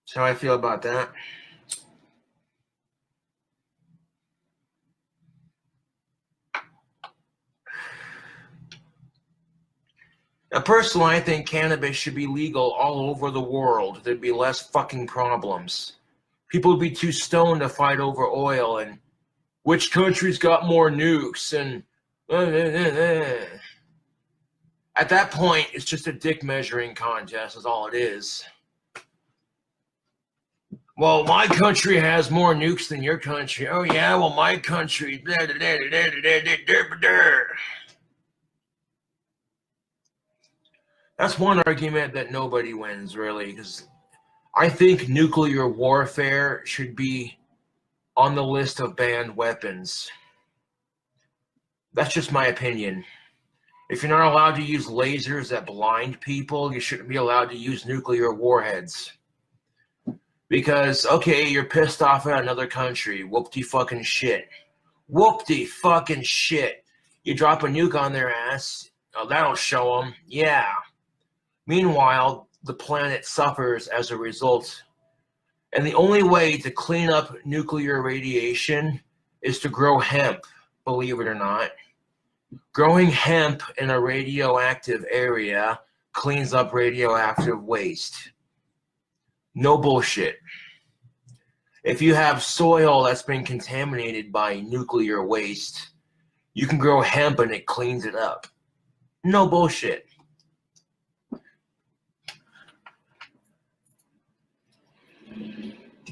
That's how I feel about that. Now, personally, I think cannabis should be legal all over the world. There'd be less fucking problems. People would be too stoned to fight over oil and which country's got more nukes and At that point, it's just a dick measuring contest is all it is. Well, my country has more nukes than your country. Oh yeah, well my country. That's one argument that nobody wins, really, because I think nuclear warfare should be on the list of banned weapons. That's just my opinion. If you're not allowed to use lasers that blind people, you shouldn't be allowed to use nuclear warheads. Because, okay, you're pissed off at another country. Whoop-de-fucking shit. Whoop-de-fucking shit. You drop a nuke on their ass. Oh, that'll show them. Yeah. Meanwhile, the planet suffers as a result. And the only way to clean up nuclear radiation is to grow hemp, believe it or not. Growing hemp in a radioactive area cleans up radioactive waste. No bullshit. If you have soil that's been contaminated by nuclear waste, you can grow hemp and it cleans it up. No bullshit.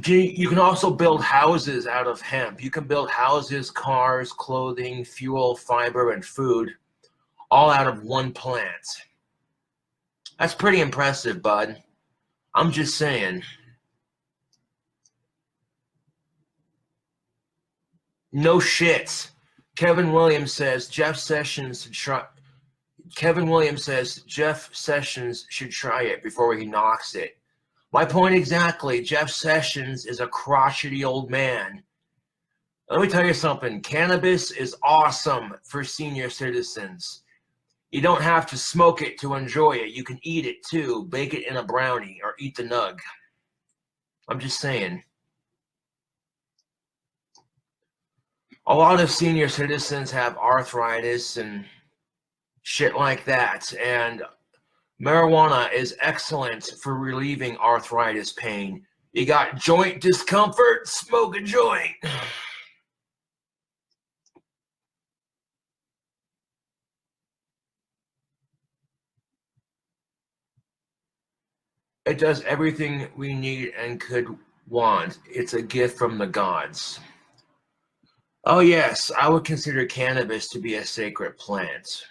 You can also build houses out of hemp. You can build houses, cars, clothing, fuel, fiber, and food all out of one plant. That's pretty impressive, bud. I'm just saying. No shit. Kevin Williams says Jeff Sessions should try. Kevin Williams says Jeff Sessions should try it before he knocks it. My point exactly. Jeff Sessions is a crotchety old man. Let me tell you something. Cannabis is awesome for senior citizens. You don't have to smoke it to enjoy it. You can eat it too. Bake it in a brownie or eat the nug. I'm just saying. A lot of senior citizens have arthritis and shit like that. And marijuana is excellent for relieving arthritis pain. You got joint discomfort? Smoke a joint. It does everything we need and could want. It's a gift from the gods. Oh yes, I would consider cannabis to be a sacred plant.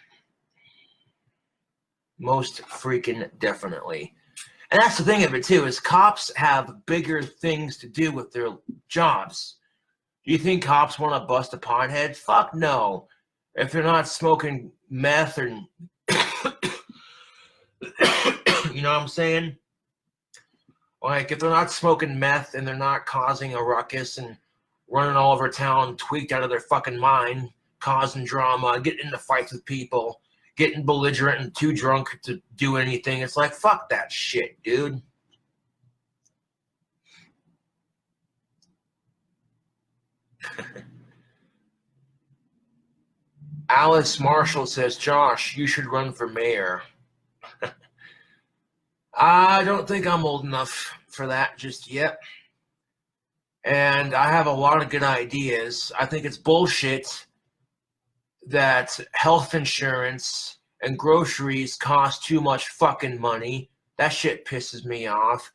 Most freaking definitely. And that's the thing of it too, is cops have bigger things to do with their jobs. Do you think cops want to bust a pothead? Fuck no. If they're not smoking meth or you know what I'm saying? Like if they're not smoking meth and they're not causing a ruckus and running all over town, tweaked out of their fucking mind, causing drama, getting into fights with people, getting belligerent and too drunk to do anything. It's like, fuck that shit, dude. Alice Marshall says, Josh, you should run for mayor. I don't think I'm old enough for that just yet. And I have a lot of good ideas. I think it's bullshit that health insurance and groceries cost too much fucking money. That shit pisses me off.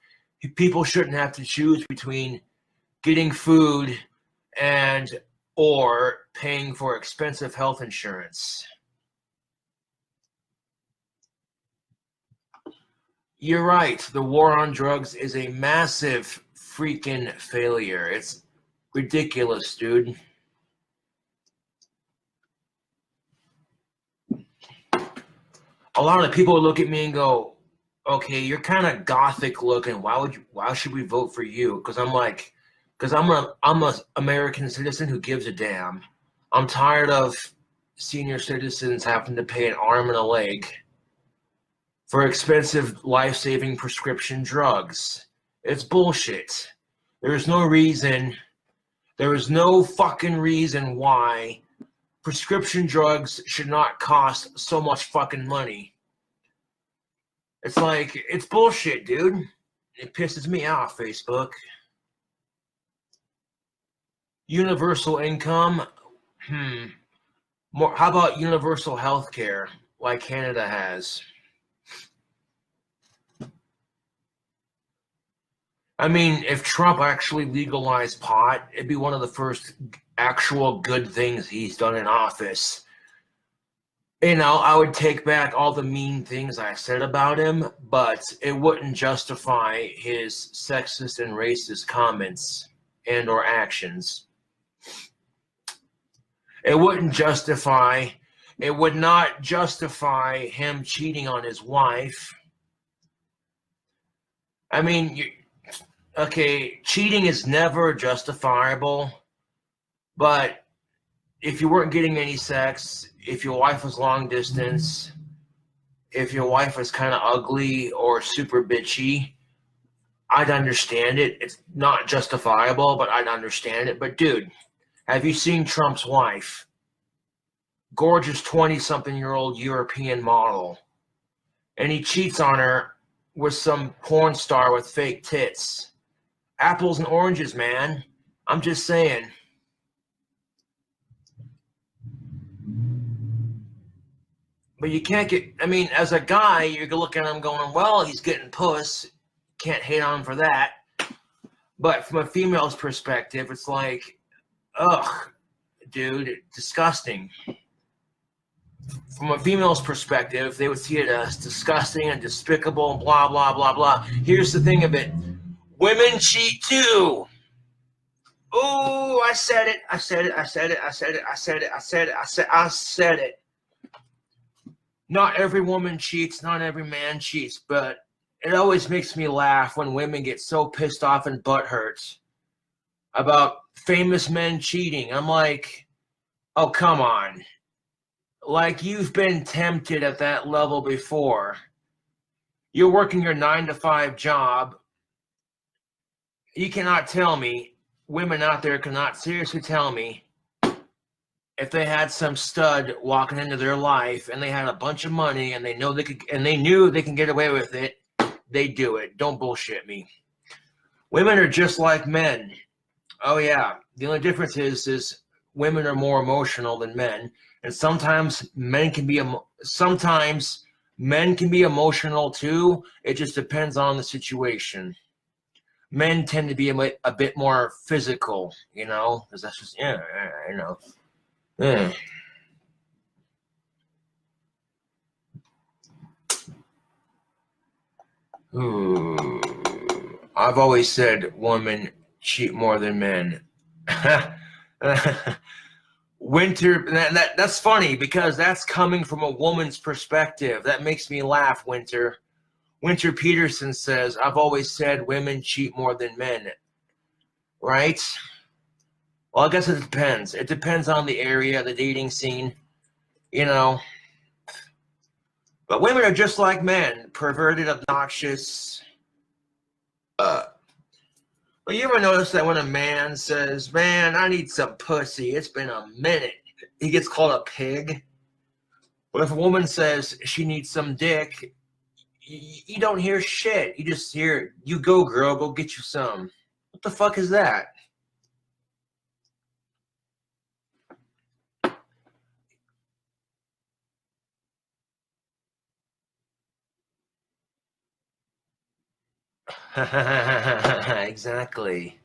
People shouldn't have to choose between getting food and or paying for expensive health insurance. You're right. The war on drugs is a massive freaking failure. It's ridiculous, dude. A lot of people look at me and go, okay, you're kind of gothic looking. Why should we vote for you? Because I'm a American citizen who gives a damn. I'm tired of senior citizens having to pay an arm and a leg for expensive life-saving prescription drugs. It's bullshit. There is no fucking reason why prescription drugs should not cost so much fucking money. It's like, it's bullshit, dude. It pisses me off, Facebook. Universal income? How about universal health care, like Canada has? I mean, if Trump actually legalized pot, it'd be one of the first actual good things he's done in office. You know, I would take back all the mean things I said about him, but it wouldn't justify his sexist and racist comments and or actions. It would not justify him cheating on his wife. I mean, okay, cheating is never justifiable, but if you weren't getting any sex, if your wife was long distance, if your wife was kind of ugly or super bitchy, I'd understand it. It's not justifiable, but I'd understand it. But dude, have you seen Trump's wife? Gorgeous 20-something-year-old European model. And he cheats on her with some porn star with fake tits. Apples and oranges, man. I'm just saying. But you can't get, I mean, as a guy, you're looking at him going, well, he's getting puss. Can't hate on him for that. But from a female's perspective, it's like, ugh, dude, disgusting. From a female's perspective, they would see it as disgusting and despicable and blah, blah, blah, blah. Here's the thing of it. Women cheat too. Oh, I said it. Not every woman cheats, not every man cheats, but it always makes me laugh when women get so pissed off and butthurt about famous men cheating. I'm like, oh, come on. Like, you've been tempted at that level before. You're working your 9-to-5 job. You cannot tell me, women out there cannot seriously tell me, if they had some stud walking into their life and they had a bunch of money and they knew they can get away with it, they do it. Don't bullshit me. Women are just like men. Oh yeah. The only difference is women are more emotional than men, and sometimes men can be emotional too. It just depends on the situation. Men tend to be a bit more physical, you know, because that's just, yeah, you know. Yeah. Ooh. I've always said women cheat more than men. Winter, that's funny because that's coming from a woman's perspective. That makes me laugh, Winter. Winter Peterson says, I've always said women cheat more than men. Right? Well, I guess it depends. It depends on the area, the dating scene, you know. But women are just like men, perverted, obnoxious. But you ever notice that when a man says, man, I need some pussy, it's been a minute, he gets called a pig? But if a woman says she needs some dick, you don't hear shit. You just hear, you go, girl, go get you some. What the fuck is that? Exactly.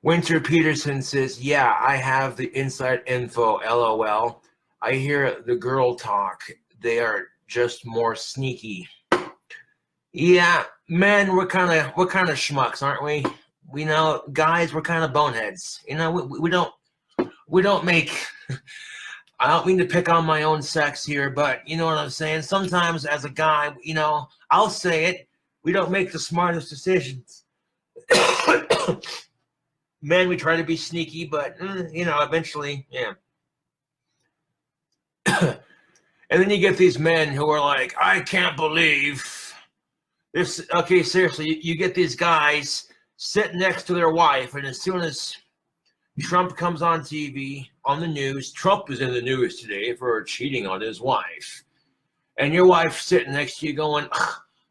Winter Peterson says, yeah, I have the inside info, LOL. I hear the girl talk. They are just more sneaky. Yeah, men, we're kind of schmucks, aren't we? We know, guys, we're kind of boneheads. You know, we don't make. I don't mean to pick on my own sex here, but you know what I'm saying. Sometimes, as a guy, I'll say it. We don't make the smartest decisions. Men, we try to be sneaky, but eventually, yeah. And then you get these men who are like, I can't believe this. Okay, seriously, you get these guys sitting next to their wife, and as soon as Trump comes on TV, on the news, Trump is in the news today for cheating on his wife. And your wife's sitting next to you going,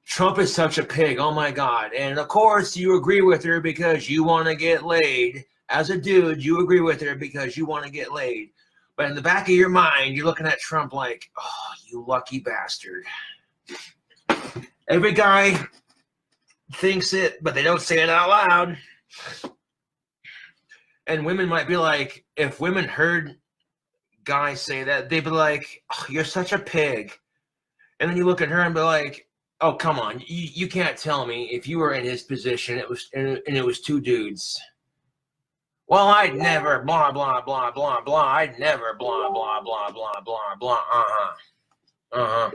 Trump is such a pig, oh my God. And of course, you agree with her because you want to get laid. As a dude, you agree with her because you want to get laid. But in the back of your mind, you're looking at Trump like, oh, you lucky bastard. Every guy thinks it, but they don't say it out loud. And women might be like, if women heard guys say that, they'd be like, oh, you're such a pig. And then you look at her and be like, oh, come on. You can't tell me if you were in his position, it was two dudes. Well, I'd never, blah, blah, blah, blah, blah. I'd never, blah, blah, blah, blah, blah, blah. Uh-huh. Uh-huh.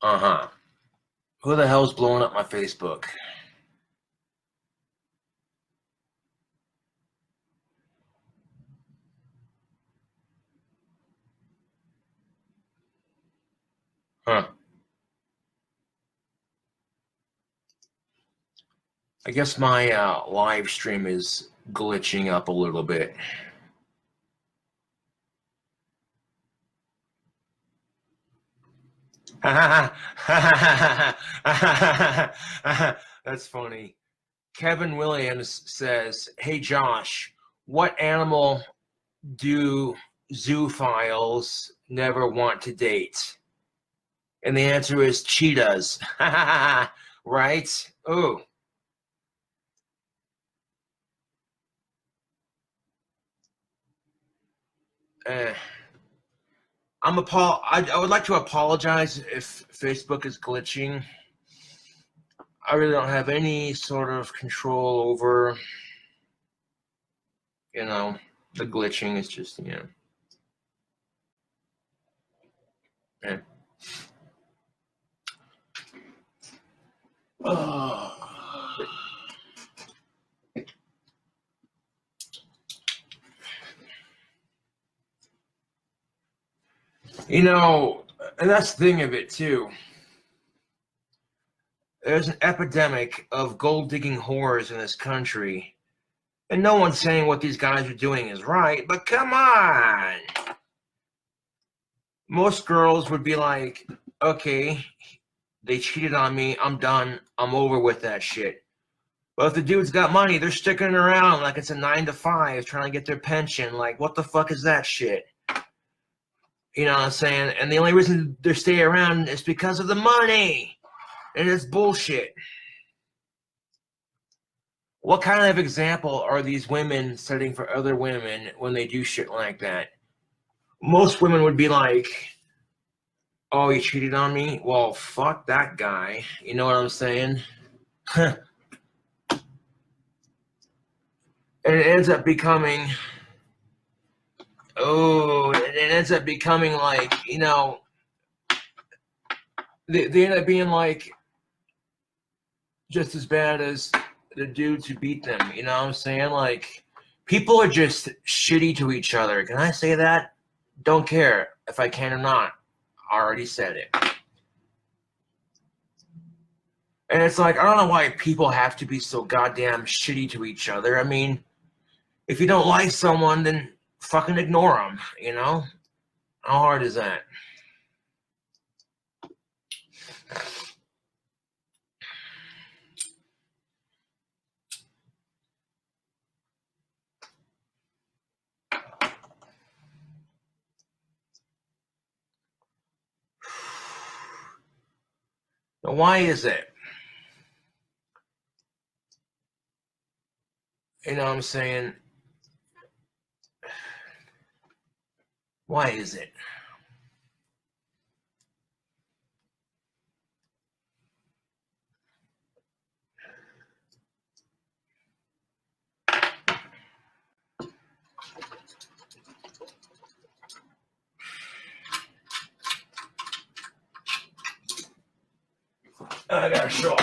Uh-huh. Who the hell's blowing up my Facebook? Huh. I guess my live stream is glitching up a little bit. That's funny. Kevin Williams says, hey, Josh, what animal do zoophiles never want to date? And the answer is cheetahs. Right? Oh. I would like to apologize if Facebook is glitching. I really don't have any sort of control over, the glitching. It's just, yeah. Oh. And that's the thing of it too. There's an epidemic of gold-digging whores in this country. And no one's saying what these guys are doing is right, but come on. Most girls would be like, okay, they cheated on me, I'm done, I'm over with that shit. But if the dude's got money, they're sticking around like it's a 9 to 5 trying to get their pension. Like, what the fuck is that shit? You know what I'm saying? And the only reason they stay around is because of the money. And it's bullshit. What kind of example are these women setting for other women when they do shit like that? Most women would be like, oh, you cheated on me? Well, fuck that guy. You know what I'm saying? And it ends up becoming, like, they end up being like just as bad as the dudes who beat them. You know what I'm saying? Like, people are just shitty to each other. Can I say that? Don't care if I can or not. I already said it. And it's like, I don't know why people have to be so goddamn shitty to each other. I mean, if you don't like someone, then fucking ignore them, How hard is that? Now, why is it? You know what I'm saying? Why is it? I gotta show.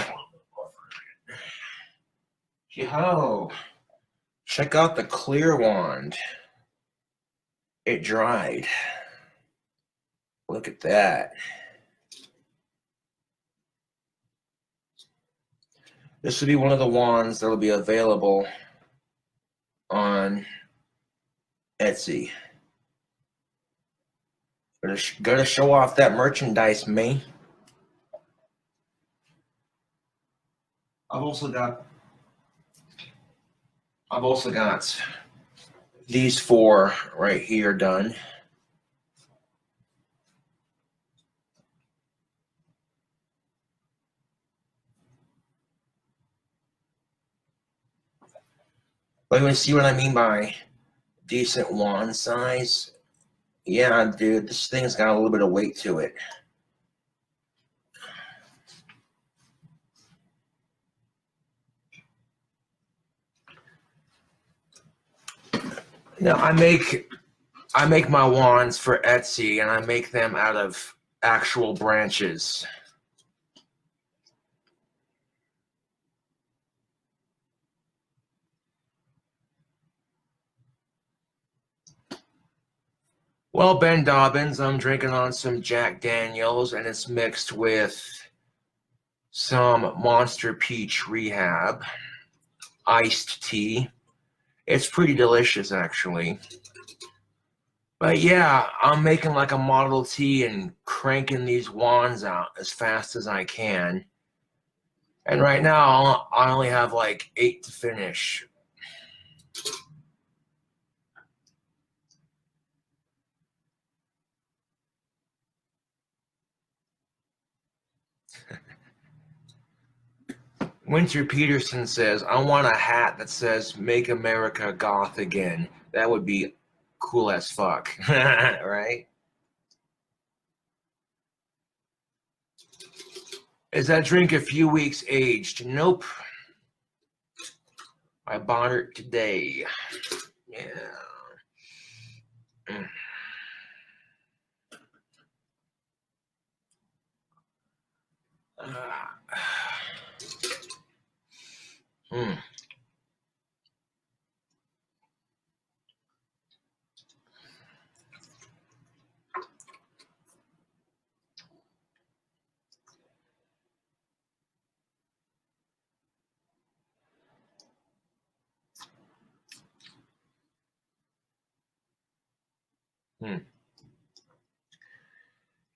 Yo, check out the clear wand. It dried. Look at that. This will be one of the wands that will be available on Etsy. Gotta show off that merchandise, me. I've also got these 4 right here done. But you want to see what I mean by decent wand size? Yeah, dude, this thing's got a little bit of weight to it. Now I make my wands for Etsy, and I make them out of actual branches. Well, Ben Dobbins, I'm drinking on some Jack Daniels, and it's mixed with some Monster Peach Rehab iced tea. It's pretty delicious, actually. But yeah, I'm making like a Model T and cranking these wands out as fast as I can. And right now, I only have like 8 to finish. Winter Peterson says, I want a hat that says, Make America Goth Again. That would be cool as fuck, right? Is that drink a few weeks aged? Nope. I bought it today. Yeah.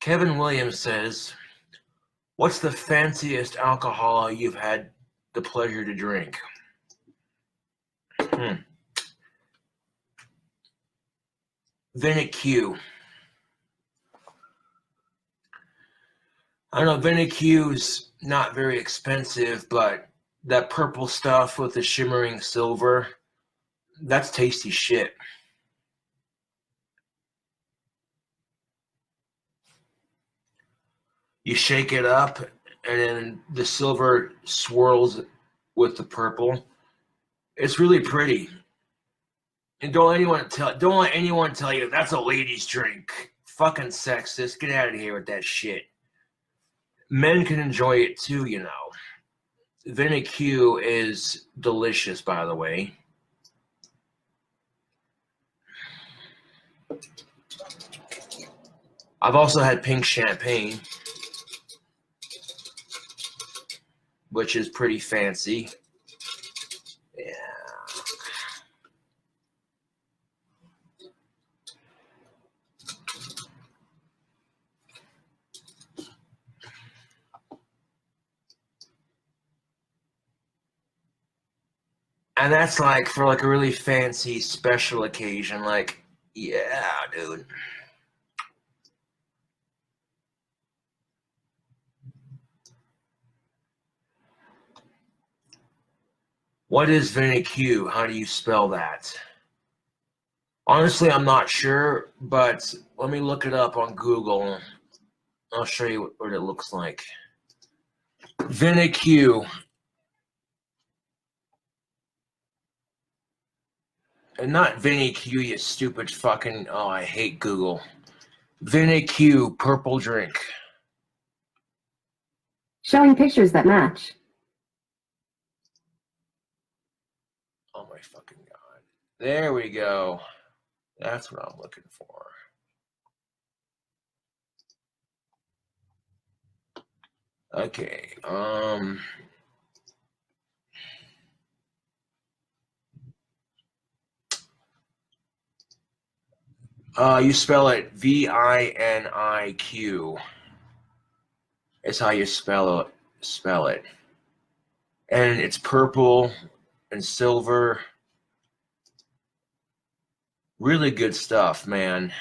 Kevin Williams says, what's the fanciest alcohol you've had the pleasure to drink? VinQ. I don't know, VinQ's not very expensive, but that purple stuff with the shimmering silver, that's tasty shit. You shake it up, and then the silver swirls with the purple. It's really pretty. And don't let anyone tell you that's a lady's drink. Fucking sexist. Get out of here with that shit. Men can enjoy it too, you know. VinQ is delicious, by the way. I've also had pink champagne, which is pretty fancy. Yeah. And that's like for like a really fancy special occasion. Like, yeah, dude. What is VinQ? How do you spell that? Honestly, I'm not sure, but let me look it up on Google. I'll show you what it looks like. VinQ. And not VinQ, you stupid fucking... Oh, I hate Google. VinQ, purple drink. Showing pictures that match. Oh my fucking God. There we go. That's what I'm looking for. Okay. You spell it VINIQ. It's how you spell it. And it's purple and silver. Really good stuff, man.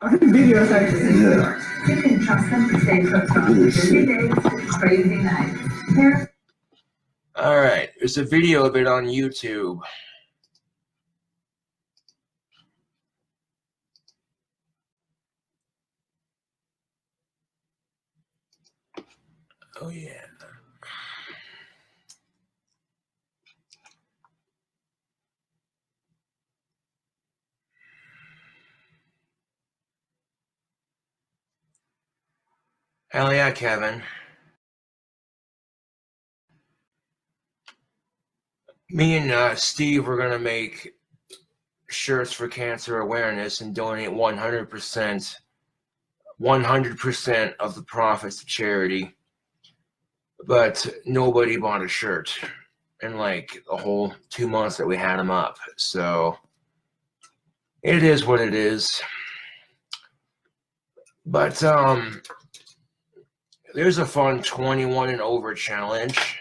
Videos are secure. You can trust them to stay put on busy days, crazy nights. All right, there's a video of it on YouTube. Oh yeah. Hell yeah, Kevin. Me and Steve were gonna make shirts for cancer awareness and donate 100% of the profits to charity. But nobody bought a shirt in like the whole 2 months that we had them up. So it is what it is. But there's a fun 21 and over challenge.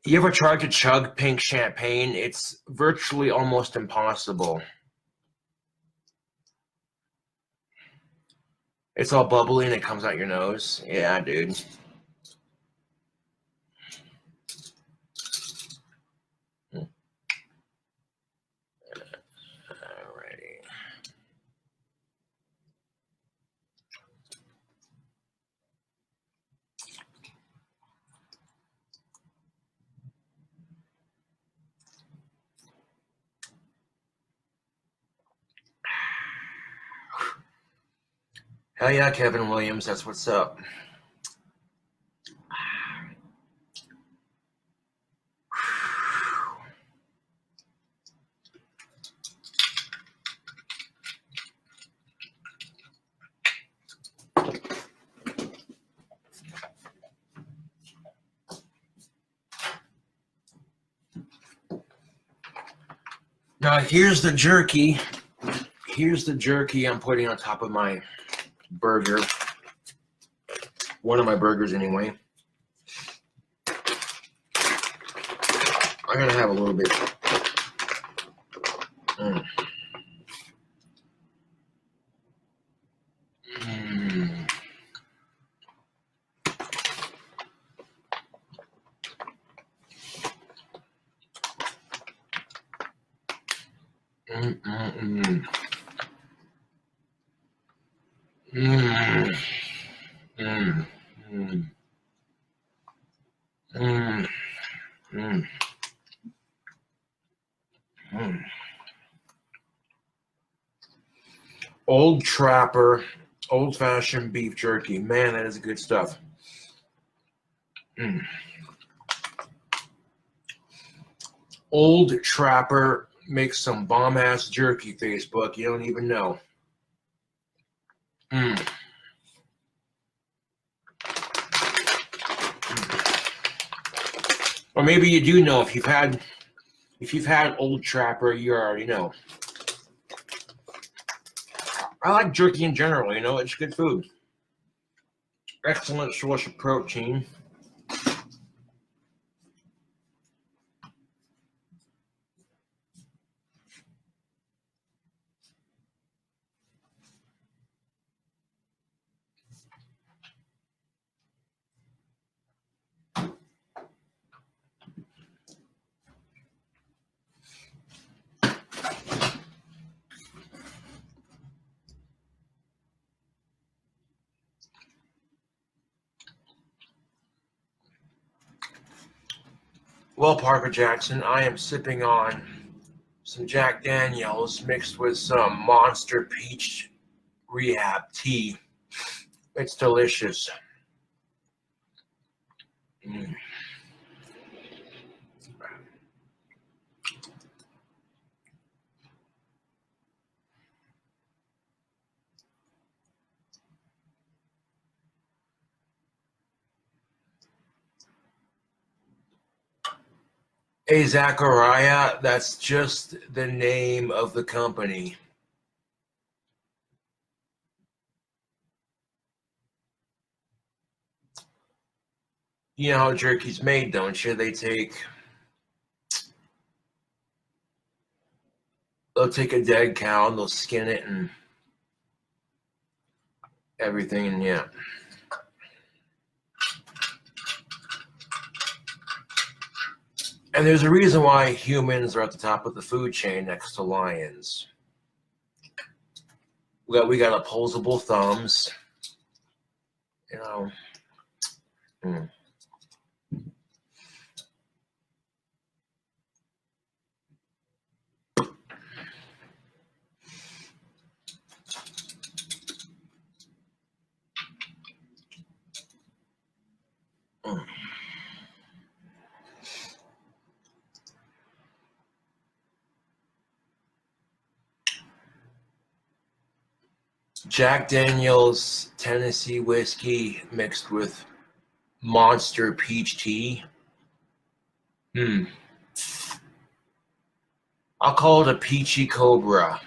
You ever tried to chug pink champagne? It's virtually almost impossible. It's all bubbly and it comes out your nose. Yeah, dude. Alrighty. Hell yeah, Kevin Williams, that's what's up. Now here's the jerky. Here's the jerky I'm putting on top of my burger. One of my burgers anyway. I'm gonna have a little bit. Mm. Mm. Mm, mm, mm. Mm. Mm. Mm. Mm. Mm. Mm. Old Trapper, old-fashioned beef jerky. Man, that is good stuff. Mm. Old Trapper makes some bomb-ass jerky, Facebook. You don't even know. Mm. Or maybe you do know. If you've had Old Trapper, you already know. I like jerky in general, you know, it's good food. Excellent source of protein. Well, Parker Jackson, I am sipping on some Jack Daniels mixed with some Monster Peach Rehab tea. It's delicious. ACWY, that's just the name of the company. You know how jerky's made, don't you? They'll take a dead cow and they'll skin it and everything, and yeah. And there's a reason why humans are at the top of the food chain next to lions. We got opposable thumbs, you know. Jack Daniels Tennessee whiskey mixed with Monster Peach tea. I'll call it a peachy cobra.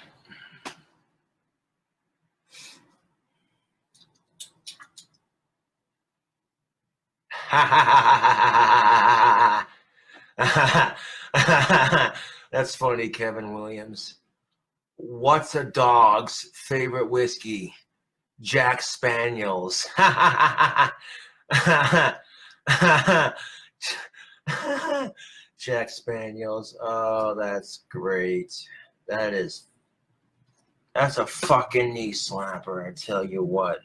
That's funny, Kevin Williams. What's a dog's favorite whiskey? Jack Spaniels. Jack Spaniels. Oh, that's great. That's a fucking knee slapper, I tell you what.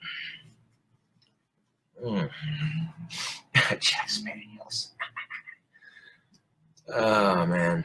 Jack Spaniels. Oh, man.